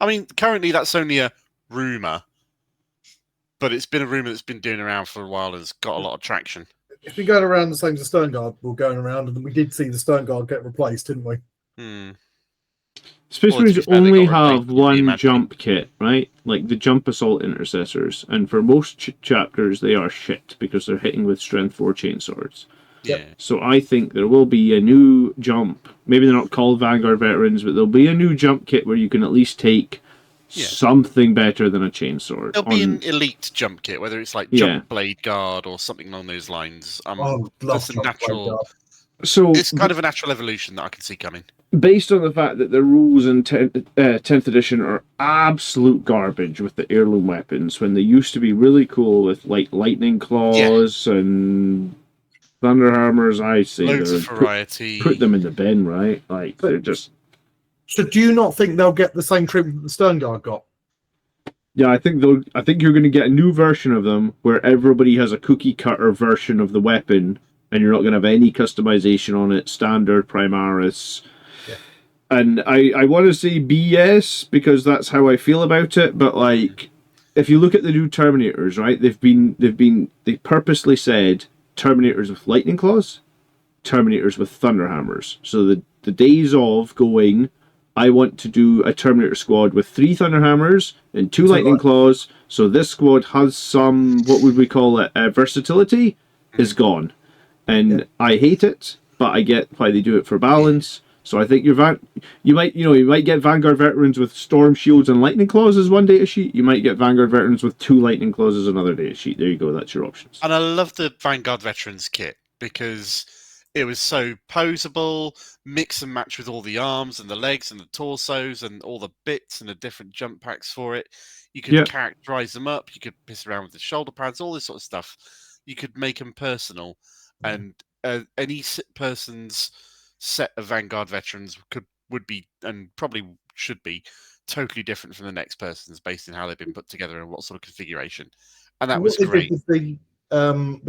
I mean, currently that's only a rumour, but it's been a rumour that's been doing around for a while and has got a lot of traction. It's been going around the same as the Sternguard were going around, and we did see the Sternguard get replaced, didn't we? Space Marines only have one jump kit, right? Like the jump assault intercessors, and for most chapters they are shit because they're hitting with strength 4 chainswords. Yeah. So I think there will be a new jump. Maybe they're not called Vanguard veterans, but there'll be a new jump kit where you can at least take something better than a chainsword. There'll be an elite jump kit, whether it's like Jump Blade Guard or something along those lines. That's a natural. So it's kind of a natural evolution that I can see coming. Based on the fact that the rules in 10th edition are absolute garbage with the heirloom weapons, when they used to be really cool with like lightning claws and thunder hammers, I say loads of variety. Put them in the bin, right? Like they're just. So, do you not think they'll get the same treatment that the Sternguard got? Yeah, I think you're going to get a new version of them where everybody has a cookie cutter version of the weapon, and you're not going to have any customization on it. Standard Primaris. And I want to say BS because that's how I feel about it. But like, if you look at the new Terminators, right? They purposely said Terminators with lightning claws, Terminators with thunderhammers. So the days of going, I want to do a Terminator squad with 3 thunderhammers and 2 lightning claws. So this squad has some, what would we call it, versatility, is gone. And I hate it, but I get why they do it for balance. So I think you might get Vanguard veterans with storm shields and lightning claws as one data sheet. You might get Vanguard veterans with 2 lightning claws as another data sheet. There you go. That's your options. And I love the Vanguard veterans kit because it was so posable, mix and match with all the arms and the legs and the torsos and all the bits and the different jump packs for it. You could characterize them up. You could piss around with the shoulder pads, all this sort of stuff. You could make them personal, and any person's set of Vanguard veterans would be, and probably should be, totally different from the next person's based on how they've been put together and what sort of configuration. And that was great. With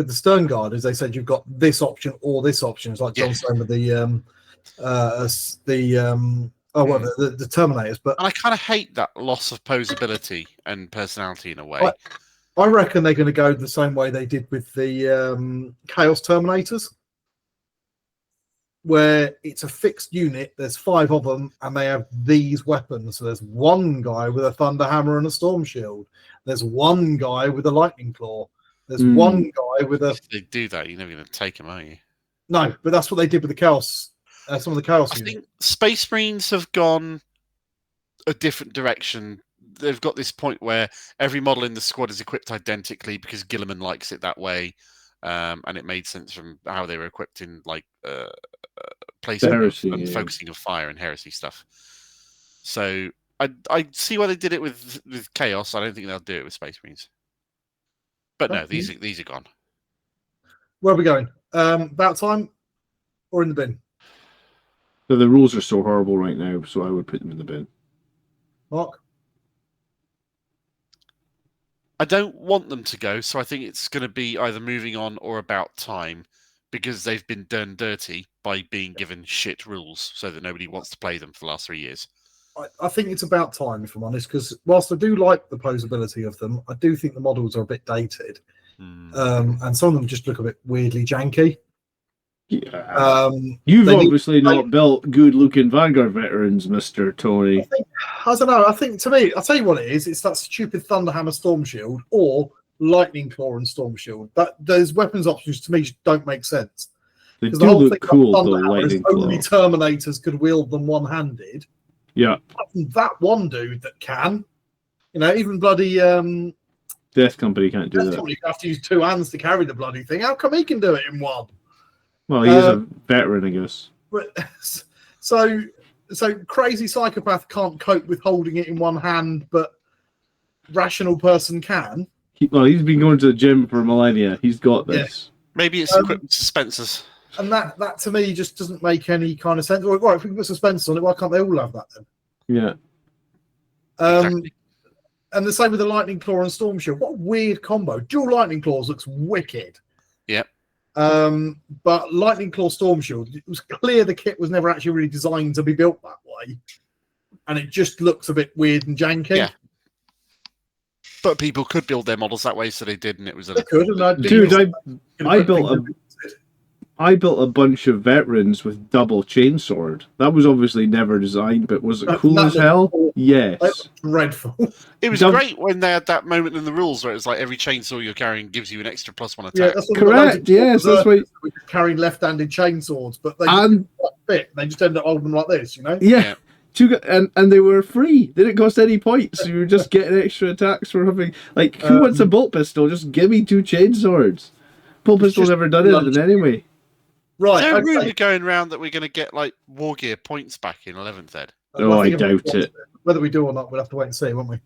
the Stern Guard, as they said, you've got this option or this option. It's like John saying with the Terminators. But and I kind of hate that loss of posability and personality in a way. I reckon they're going to go the same way they did with the Chaos Terminators, where it's a fixed unit. There's 5 of them, and they have these weapons. So there's one guy with a thunder hammer and a storm shield. There's one guy with a lightning claw. There's one guy with a. If they do that, you're never going to take them, are you? No, but that's what they did with the Chaos. Some of the Chaos. I think Space Marines have gone a different direction. They've got this point where every model in the squad is equipped identically because Gilliman likes it that way, and it made sense from how they were equipped in like placing and focusing of fire and heresy stuff. So I see why they did it with Chaos. I don't think they'll do it with Space Marines. But no, these are gone. Where are we going? About time or in the bin? So the rules are so horrible right now, so I would put them in the bin. Mark? I don't want them to go, so I think it's going to be either moving on or about time, because they've been done dirty by being given shit rules so that nobody wants to play them for the last 3 years. I think it's about time, if I'm honest, because whilst I do like the posability of them, I do think the models are a bit dated. And some of them just look a bit weirdly janky. Yeah. You've obviously not built good-looking Vanguard veterans, Mr. Tony. I don't know. I think, to me, I'll tell you what it is. It's that stupid Thunderhammer Storm Shield or Lightning Claw and Storm Shield. Those weapons options, to me, don't make sense. They do look cool, though, Lightning Claw. Only Terminators could wield them one-handed. Yeah. That one dude that can. Even bloody... Death Company can't do that. Death Company have to use 2 hands to carry the bloody thing. How come he can do it in one? Well, he is a veteran, I guess. So crazy psychopath can't cope with holding it in one hand, but rational person can. He's been going to the gym for millennia. He's got this. Maybe it's equipped suspensors. And that to me just doesn't make any kind of sense. Well, right, if we can put suspensors on it, why can't they all have that then? Yeah. Exactly. And the same with the Lightning Claw and Storm Shield. What a weird combo. Dual Lightning Claws looks wicked. Yep. But Lightning Claw Storm Shield, it was clear the kit was never actually really designed to be built that way. And it just looks a bit weird and janky. Yeah. But people could build their models that way, so they did, and it was a... They could, and I built a bunch of veterans with double chainsword. That was obviously never designed, but was it cool as hell? Yes. Dreadful. It was great when they had that moment in the rules where it was like every chainsaw you're carrying gives you an extra +1 attack. Yeah, that's correct. Yes, that's right. Carrying left-handed chainswords, but they just fit. They just end up holding them like this, Yeah. And they were free. They didn't cost any points. You were just getting extra attacks for having who wants a bolt pistol? Just give me 2 chainswords. Bolt pistol's never done it anyway. Right. Is there a rumor going around that we're going to get war gear points back in 11th Ed? Oh, I doubt it. Whether we do or not, we'll have to wait and see, won't we?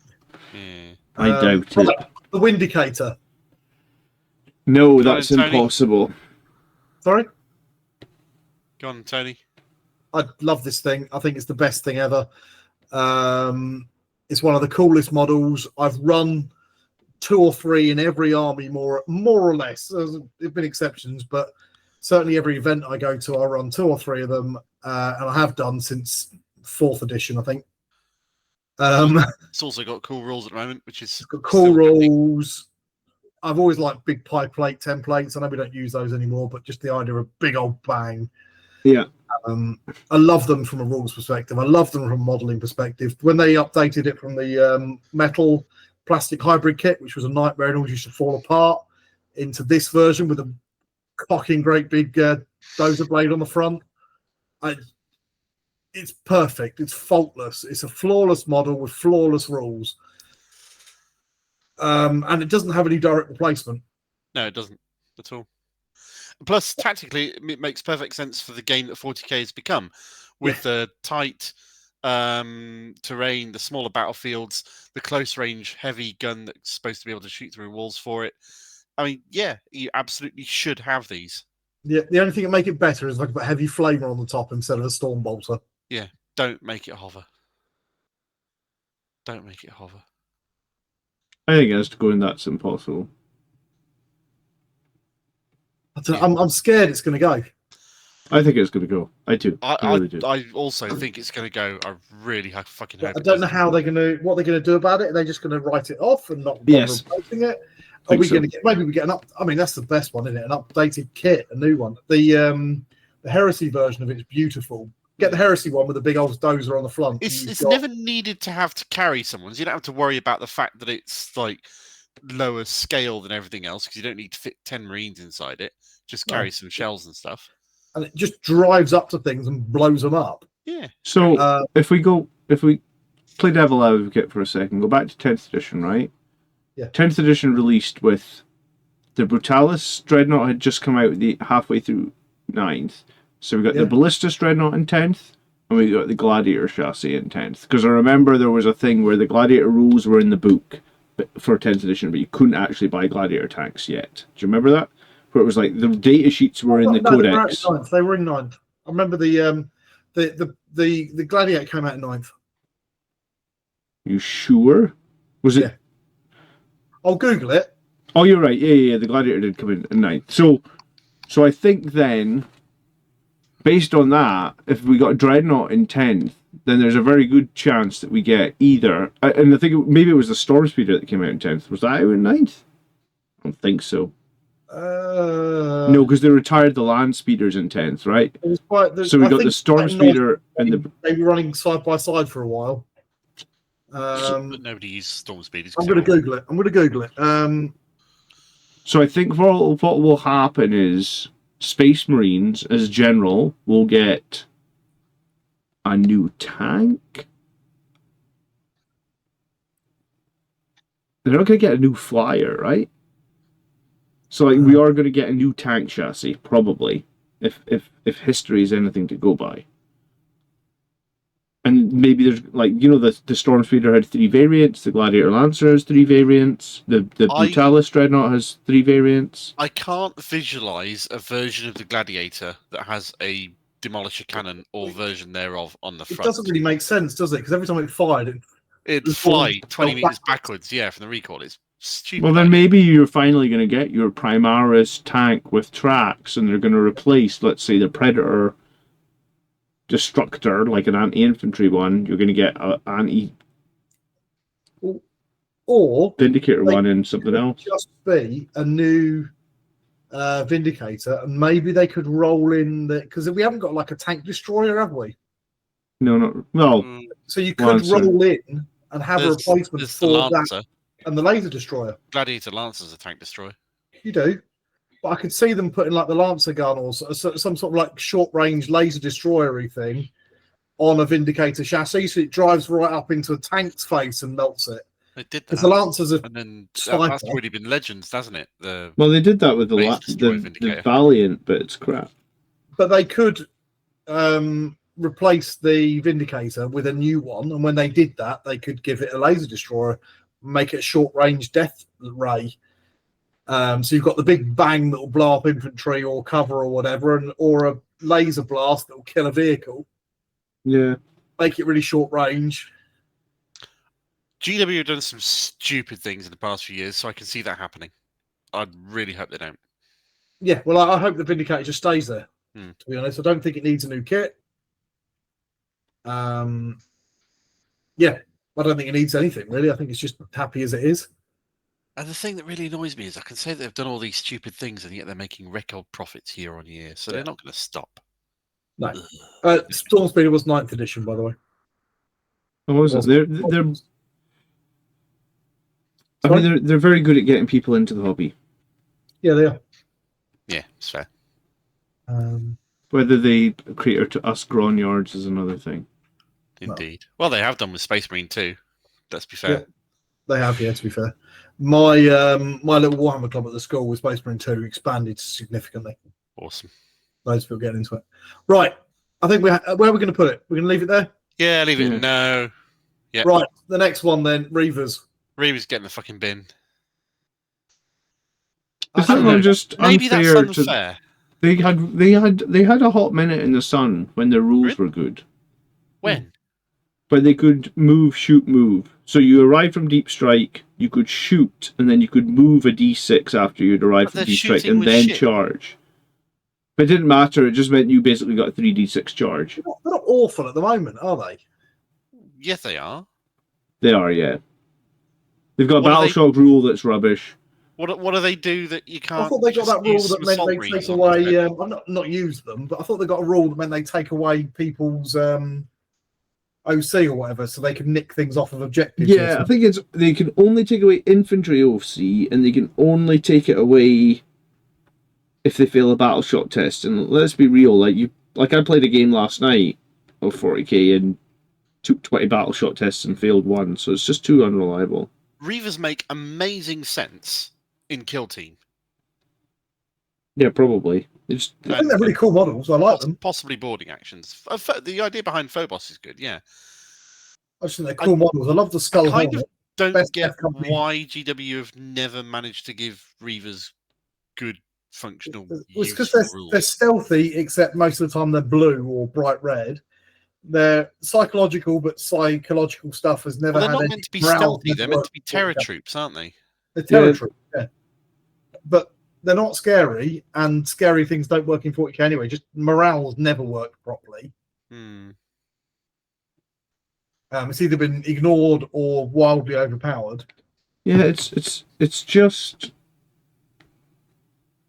Yeah. I doubt it. The Windicator. No, that's impossible. Sorry? Go on, Tony. I love this thing. I think it's the best thing ever. It's one of the coolest models. I've run 2 or 3 in every army, more or less. There have been exceptions, but certainly every event I go to, I run 2 or 3 of them, and I have done since 4th edition, I think. It's also got cool rules at the moment, which is It's got cool rules. I've always liked big pie plate templates. I know we don't use those anymore, but just the idea of a big old bang. Yeah. I love them from a rules perspective. I love them from a modelling perspective. When they updated it from the metal plastic hybrid kit, which was a nightmare and always used to fall apart, into this version with a cocking great big dozer blade on the front, it's perfect. It's faultless. It's a flawless model with flawless rules. And it doesn't have any direct replacement. No, it doesn't at all. Plus, tactically, it makes perfect sense for the game that 40k has become, with the tight terrain, the smaller battlefields, the close range heavy gun that's supposed to be able to shoot through walls for it. I mean, yeah, you absolutely should have these. Yeah, the only thing that make it better is like a heavy flamer on the top instead of a storm bolter. Yeah, don't make it hover. Don't make it hover. I think as to going that's impossible. I'm scared it's going to go. I think it's going to go. I do. I really do. I also think it's going to go. I really fucking hope. I don't know how they're going to, what they're going to do about it. Are they just going to write it off and not bother replacing it? Are we going to get? Maybe we get an up. I mean, that's the best one, isn't it? An updated kit, a new one. The Heresy version of it is beautiful. Get the Heresy one with the big old dozer on the front. It's never needed to have to carry someone. So you don't have to worry about the fact that it's like lower scale than everything else because you don't need to fit 10 Marines inside it. Just carry some shells and stuff. And it just drives up to things and blows them up. Yeah. So if we play devil advocate for a second, go back to 10th edition, right? Yeah. 10th edition released with the Brutalis Dreadnought had just come out halfway through 9th. So we got the Ballistus Dreadnought in 10th, and we got the Gladiator chassis in 10th. Because I remember there was a thing where the Gladiator rules were in the book for 10th edition, but you couldn't actually buy Gladiator tanks yet. Do you remember that? Where it was like the data sheets were in the codex. They were in 9th. I remember the Gladiator came out in 9th. You sure? Was it? Yeah. I'll Google it. Oh, you're right. Yeah. The Gladiator did come in 9th. So I think then, based on that, if we got a Dreadnought in 10th, then there's a very good chance that we get either. And I think maybe it was the Stormspeeder that came out in 10th. Was that out in 9th? I don't think so. No, because they retired the Land Speeders in 10th, right? So we got the Stormspeeder and they were running side by side for a while. But nobody uses Stormspeeders. I'm going to Google it. So I think what will happen is Space Marines, as general, will get a new tank. They're not going to get a new flyer, right? So like, we are going to get a new tank chassis, probably, if history is anything to go by. And maybe there's, like, you know, the Stormspeeder had 3 variants, the Gladiator Lancer has 3 variants, the Brutalis Dreadnought has 3 variants. I can't visualise a version of the Gladiator that has a Demolisher cannon or version thereof on the front. It doesn't really make sense, does it? Because every time it fired, it'd fly 20 metres backwards, from the recoil. It's stupid. Well, then maybe you're finally going to get your Primaris tank with tracks, and they're going to replace, let's say, the Predator Destructor, like an anti-infantry one. You're going to get an anti or Vindicator one and something else. Just be a new Vindicator, and maybe they could roll in because we haven't got like a tank destroyer, have we? No. So you could roll in and have a replacement for that and the laser destroyer. Gladiator Lancer's a tank destroyer. You do. But I could see them putting like the Lancer gun or some sort of like short range laser destroyer-y thing on a Vindicator chassis, so it drives right up into a tank's face and melts it. They did that. Because the Lancers are. And then that's already been Legends, hasn't it? Well, they did that with the Valiant, but it's crap. But they could replace the Vindicator with a new one, and when they did that, they could give it a laser destroyer, make it a short range death ray. So you've got the big bang that will blow up infantry or cover or whatever, or a laser blast that will kill a vehicle. Yeah. Make it really short range. GW have done some stupid things in the past few years, so I can see that happening. I really hope they don't. Yeah, well, I hope the Vindicator just stays there, to be honest. I don't think it needs a new kit. Yeah, I don't think it needs anything really. I think it's just happy as it is. And the thing that really annoys me is I can say they've done all these stupid things and yet they're making record profits year on year. So they're not going to stop. No. Storm Speeder was 9th edition, by the way. Oh, was it? They're very good at getting people into the hobby. Yeah, they are. Yeah, it's fair. Whether they cater to us grognards is another thing. Indeed. Well, they have done with Space Marine too. Let's be fair. Yeah, they have, yeah, to be fair. My my little Warhammer club at the school with Space Marine 2 expanded significantly. Awesome. Loads of people getting into it. Right. I think where are we going to put it? We're going to leave it there? Yeah, leave it. No. Yeah. Right. The next one then, Reavers. Reavers getting the fucking bin. Is that just maybe unfair that's unfair. They had a hot minute in the sun when their rules were good. When? But they could move, shoot, move. So you arrived from Deep Strike, you could shoot, and then you could move a D6 after you'd arrived from Deep Strike, and then charge. But it didn't matter, it just meant you basically got a 3d6 charge. They're not awful at the moment, are they? Yes, they are. They are, yeah. They've got a Battleshock rule that's rubbish. What do they do that you can't? I thought they got that rule that meant they take away. I'm not use them, but I thought they got a rule that meant they take away people's OC or whatever, so they can nick things off of objectives. Yeah, I think they can only take away infantry OC, and they can only take it away if they fail a Battleshock test. And let's be real, like I played a game last night of 40k and took 20 Battleshock tests and failed one, so it's just too unreliable. Reavers make amazing sense in Kill Team. Yeah, probably. I think they're really cool models. I like them. Possibly boarding actions. The idea behind Phobos is good, yeah. I just think they're cool models. I love the skull helmet. Don't get why GW have never managed to give Reavers good functional It's because they're stealthy, except most of the time they're blue or bright red. They're psychological, but psychological stuff has never had. They're not meant to be stealthy. They're meant to be terror troops, aren't they? They're terror troops, yeah. But they're not scary, and scary things don't work in 40k anyway. Just morale's never worked properly. It's either been ignored or wildly overpowered. Yeah, it's just.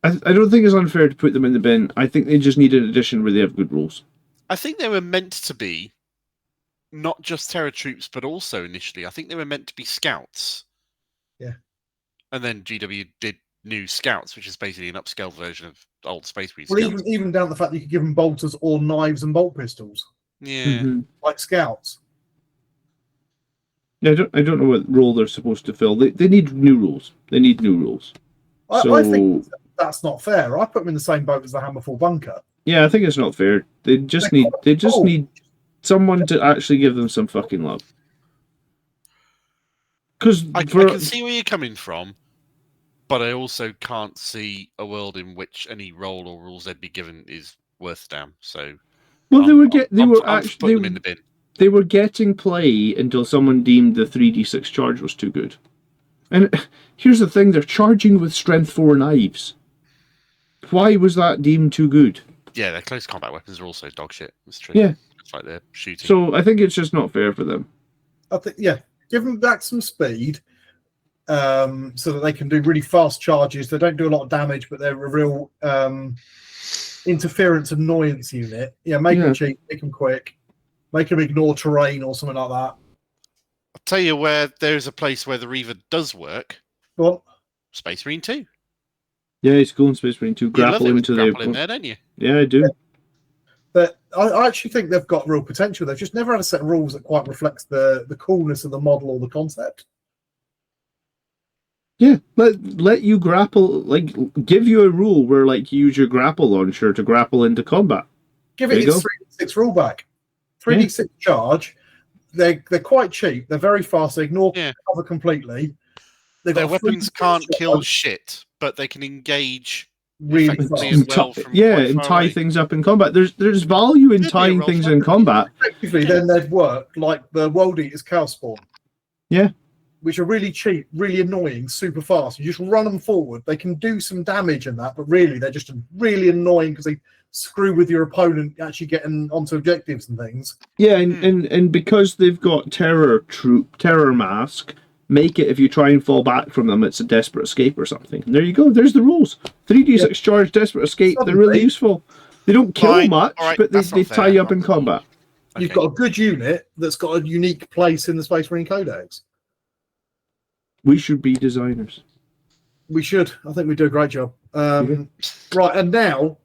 I don't think it's unfair to put them in the bin. I think they just need an edition where they have good rules. I think they were meant to be not just terror troops, but also initially, I think they were meant to be scouts. Yeah. And then GW did new scouts, which is basically an upscale version of old Space Marine scouts. Well, even down to the fact that you could give them bolters or knives and bolt pistols. Yeah. Like scouts. Yeah, I don't know what role they're supposed to fill. They need new rules. They need new rules. I think that's not fair. I put them in the same boat as the Hammerfall Bunker. Yeah, I think it's not fair. They just need someone to actually give them some fucking love. Because I can see where you're coming from, but I also can't see a world in which any role or rules they'd be given is worth damn. So, well, they were actually them in the bin. They were getting play until someone deemed the 3d6 charge was too good. And here's the thing: they're charging with strength 4 knives. Why was that deemed too good? Yeah, their close combat weapons are also dog shit. That's true. Yeah. It's like they're shooting. So I think it's just not fair for them. I think, yeah, give them back some speed so that they can do really fast charges. They don't do a lot of damage, but they're a real interference annoyance unit. Yeah, make them cheap, make them quick, make them ignore terrain or something like that. I'll tell you where there's a place where the Reaver does work. What? Space Marine 2. Yeah, it's cool in Space Marine 2. Grapple into grapple in there, don't you? Yeah, I do. Yeah. But I actually think they've got real potential. They've just never had a set of rules that quite reflects the coolness of the model or the concept. Yeah, let you grapple, give you a rule where you use your grapple launcher to grapple into combat. Give it its 3d6 rule back. 3d6 charge. They're quite cheap. They're very fast. They ignore cover completely. Their weapons can't kill shit, but they can engage really as well and tie things up in combat. There's value in tying things in combat. Effectively, then they'd work like the World Eater's Cow Spawn. Yeah. which are really cheap, really annoying, super fast. You just run them forward. They can do some damage and that, but really they're just really annoying because they screw with your opponent actually getting onto objectives and things. Yeah, and because they've got terror mask, make it if you try and fall back from them, it's a desperate escape or something. And there you go. There's the rules. 3d6 charge, desperate escape. They're really useful. They don't kill much, but they tie you up in combat. Okay. You've got a good unit that's got a unique place in the Space Marine Codex. We should be designers. We should. I think we do a great job. Right, and now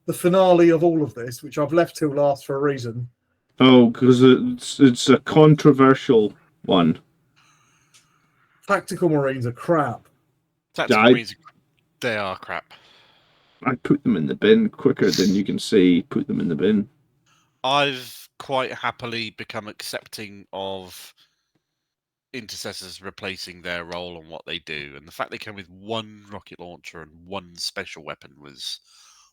the finale of all of this, which I've left till last for a reason. Oh, because it's a controversial one. Tactical Marines are crap. Tactical Marines, they are crap. I put them in the bin quicker than you can say put them in the bin. I've quite happily become accepting of intercessors replacing their role and what they do, and the fact they came with one rocket launcher and one special weapon was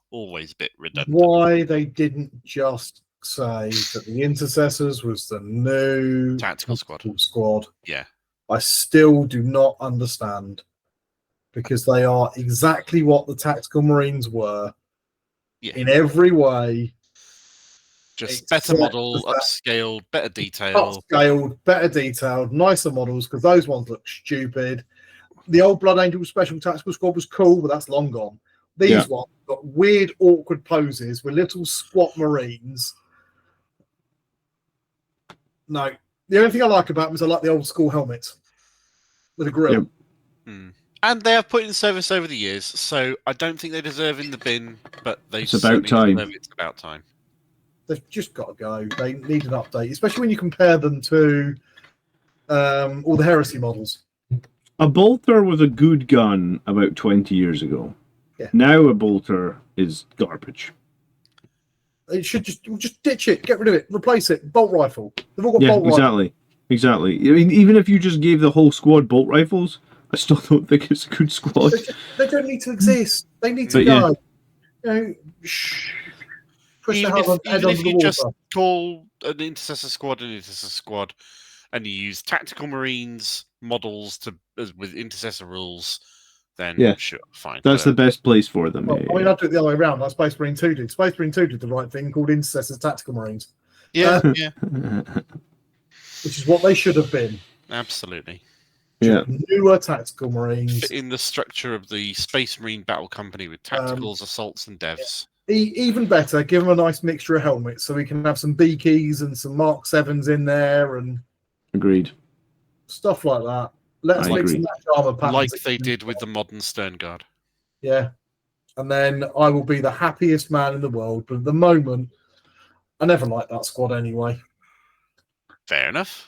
always a bit redundant. Why they didn't just say that the intercessors was the new tactical squad? Yeah, I still do not understand, because they are exactly what the Tactical Marines were in every way. Just better model, upscaled, better detail. Upscaled, better detailed, nicer models, because those ones look stupid. The old Blood Angel Special Tactical Squad was cool, but that's long gone. These ones got weird, awkward poses with little squat Marines. No. The only thing I like about them is I like the old school helmets with a grill. Yep. And they have put in service over the years, so I don't think they deserve in the bin, but it's about time. It's about time. They've just got to go. They need an update, especially when you compare them to all the Heresy models. A bolter was a good gun about 20 years ago. Yeah. Now a bolter is garbage. It should just ditch it, get rid of it, replace it. Bolt rifle. They've all got bolt rifle. Exactly. I mean, even if you just gave the whole squad bolt rifles, I still don't think it's a good squad. They don't need to exist. They need to go. You know, even if you just call an intercessor squad an intercessor squad, and you use tactical Marines models with intercessor rules, then sure, fine. That's the best place for them. Well, I mean, I'd do it the other way around. Like Space Marine 2 did. Space Marine 2 did the right thing, called Intercessors Tactical Marines. Yeah. Which is what they should have been. Absolutely. Yeah. Newer Tactical Marines. In the structure of the Space Marine Battle Company with tacticals, assaults, and devs. Even better, give them a nice mixture of helmets so we can have some B keys and some Mark 7s in there and agreed stuff like that. Let's make some armor patterns like they did with the modern Stern Guard. Yeah, and then I will be the happiest man in the world. But at the moment, I never liked that squad anyway. Fair enough.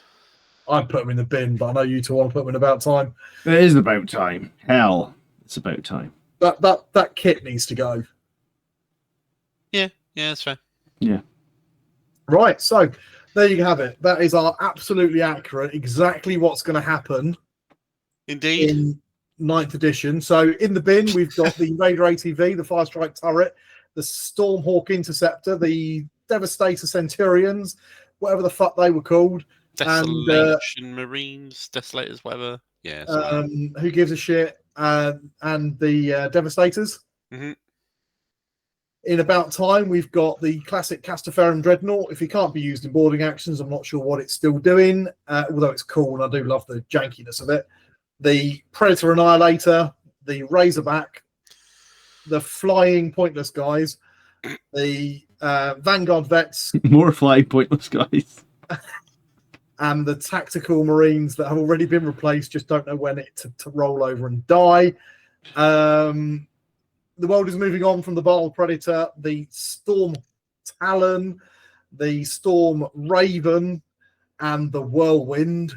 I'd put them in the bin, but I know you two want to put them in about time. It is about time. Hell, it's about time. That kit needs to go. Yeah, that's fair. Yeah. Right, so there you have it. That is our absolutely accurate, exactly what's going to happen. Indeed. In 9th edition. So in the bin, we've got the Raider ATV, the Firestrike turret, the Stormhawk Interceptor, the Devastator Centurions, whatever the fuck they were called. Desolation Marines, Desolators, whatever. Yeah. Who gives a shit? And the Devastators. Mm-hmm. In about time, we've got the classic Castaferum Dreadnought. If it can't be used in boarding actions, I'm not sure what it's still doing, although it's cool and I do love the jankiness of it. The Predator Annihilator, the Razorback, the Flying Pointless Guys, the Vanguard Vets. More flying pointless guys. And the Tactical Marines that have already been replaced, just don't know when to roll over and die. The world is moving on from the Battle Predator, the Storm Talon, the Storm Raven, and the Whirlwind.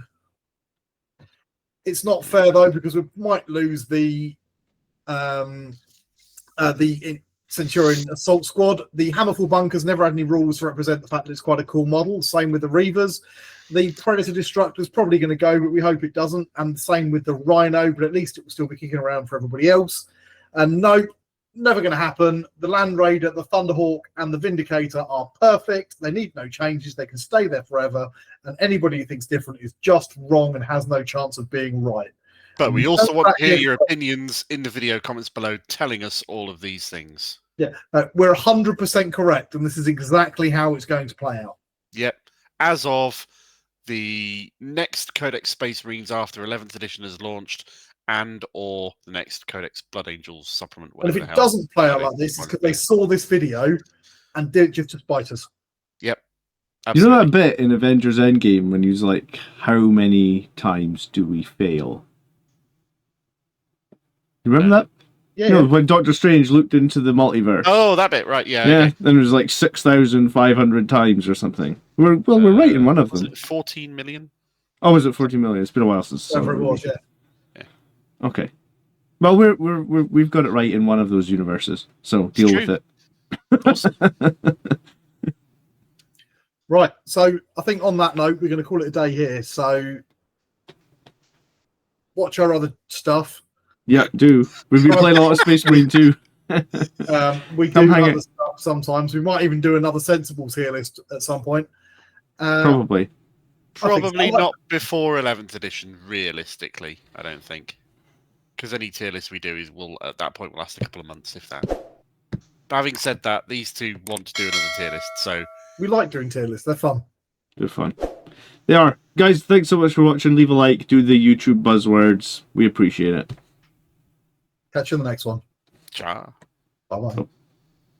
It's not fair though, because we might lose the Centurion Assault Squad. The Hammerfall Bunkers never had any rules to represent the fact that it's quite a cool model. Same with the Reavers. The Predator Destructor is probably going to go, but we hope it doesn't. And same with the Rhino, but at least it will still be kicking around for everybody else. And nope, never going to happen. The Land Raider, the Thunderhawk, and the Vindicator are perfect. They need no changes. They can stay there forever. And anybody who thinks different is just wrong and has no chance of being right. But we also want to hear your opinions in the video comments below, telling us all of these things. Yeah, we're 100% correct, and this is exactly how it's going to play out. Yep. As of the next Codex Space Marines after 11th edition is launched, and or the next Codex Blood Angels supplement. And if it doesn't play out like this, it's because they saw this video and did just to spite us. Yep. Absolutely. You know that bit in Avengers Endgame when he was like, how many times do we fail? You remember that? Yeah, you know, when Doctor Strange looked into the multiverse. Oh, that bit, right? Yeah. Yeah, Okay. then it was like 6,500 times or something. We're right in one of them. Was it 14 million? Oh, was it 14 million? It's been a while since. Whatever it was, yeah. Okay. Well, we've got it right in one of those universes, so deal with it. Awesome. Right. So I think on that note, we're going to call it a day here. So watch our other stuff. Yeah, do. We've been playing a lot of Space Marine too. We do other stuff sometimes. We might even do another sensible tier list at some point. Probably not before 11th edition, realistically, I don't think. Because any tier list we do will at that point will last a couple of months, if that. But having said that, these two want to do another tier list, so we like doing tier lists. They're fun. They're fun. They are. Guys, thanks so much for watching. Leave a like, do the YouTube buzzwords. We appreciate it. Catch you in the next one. ciao. Bye-bye. Oh.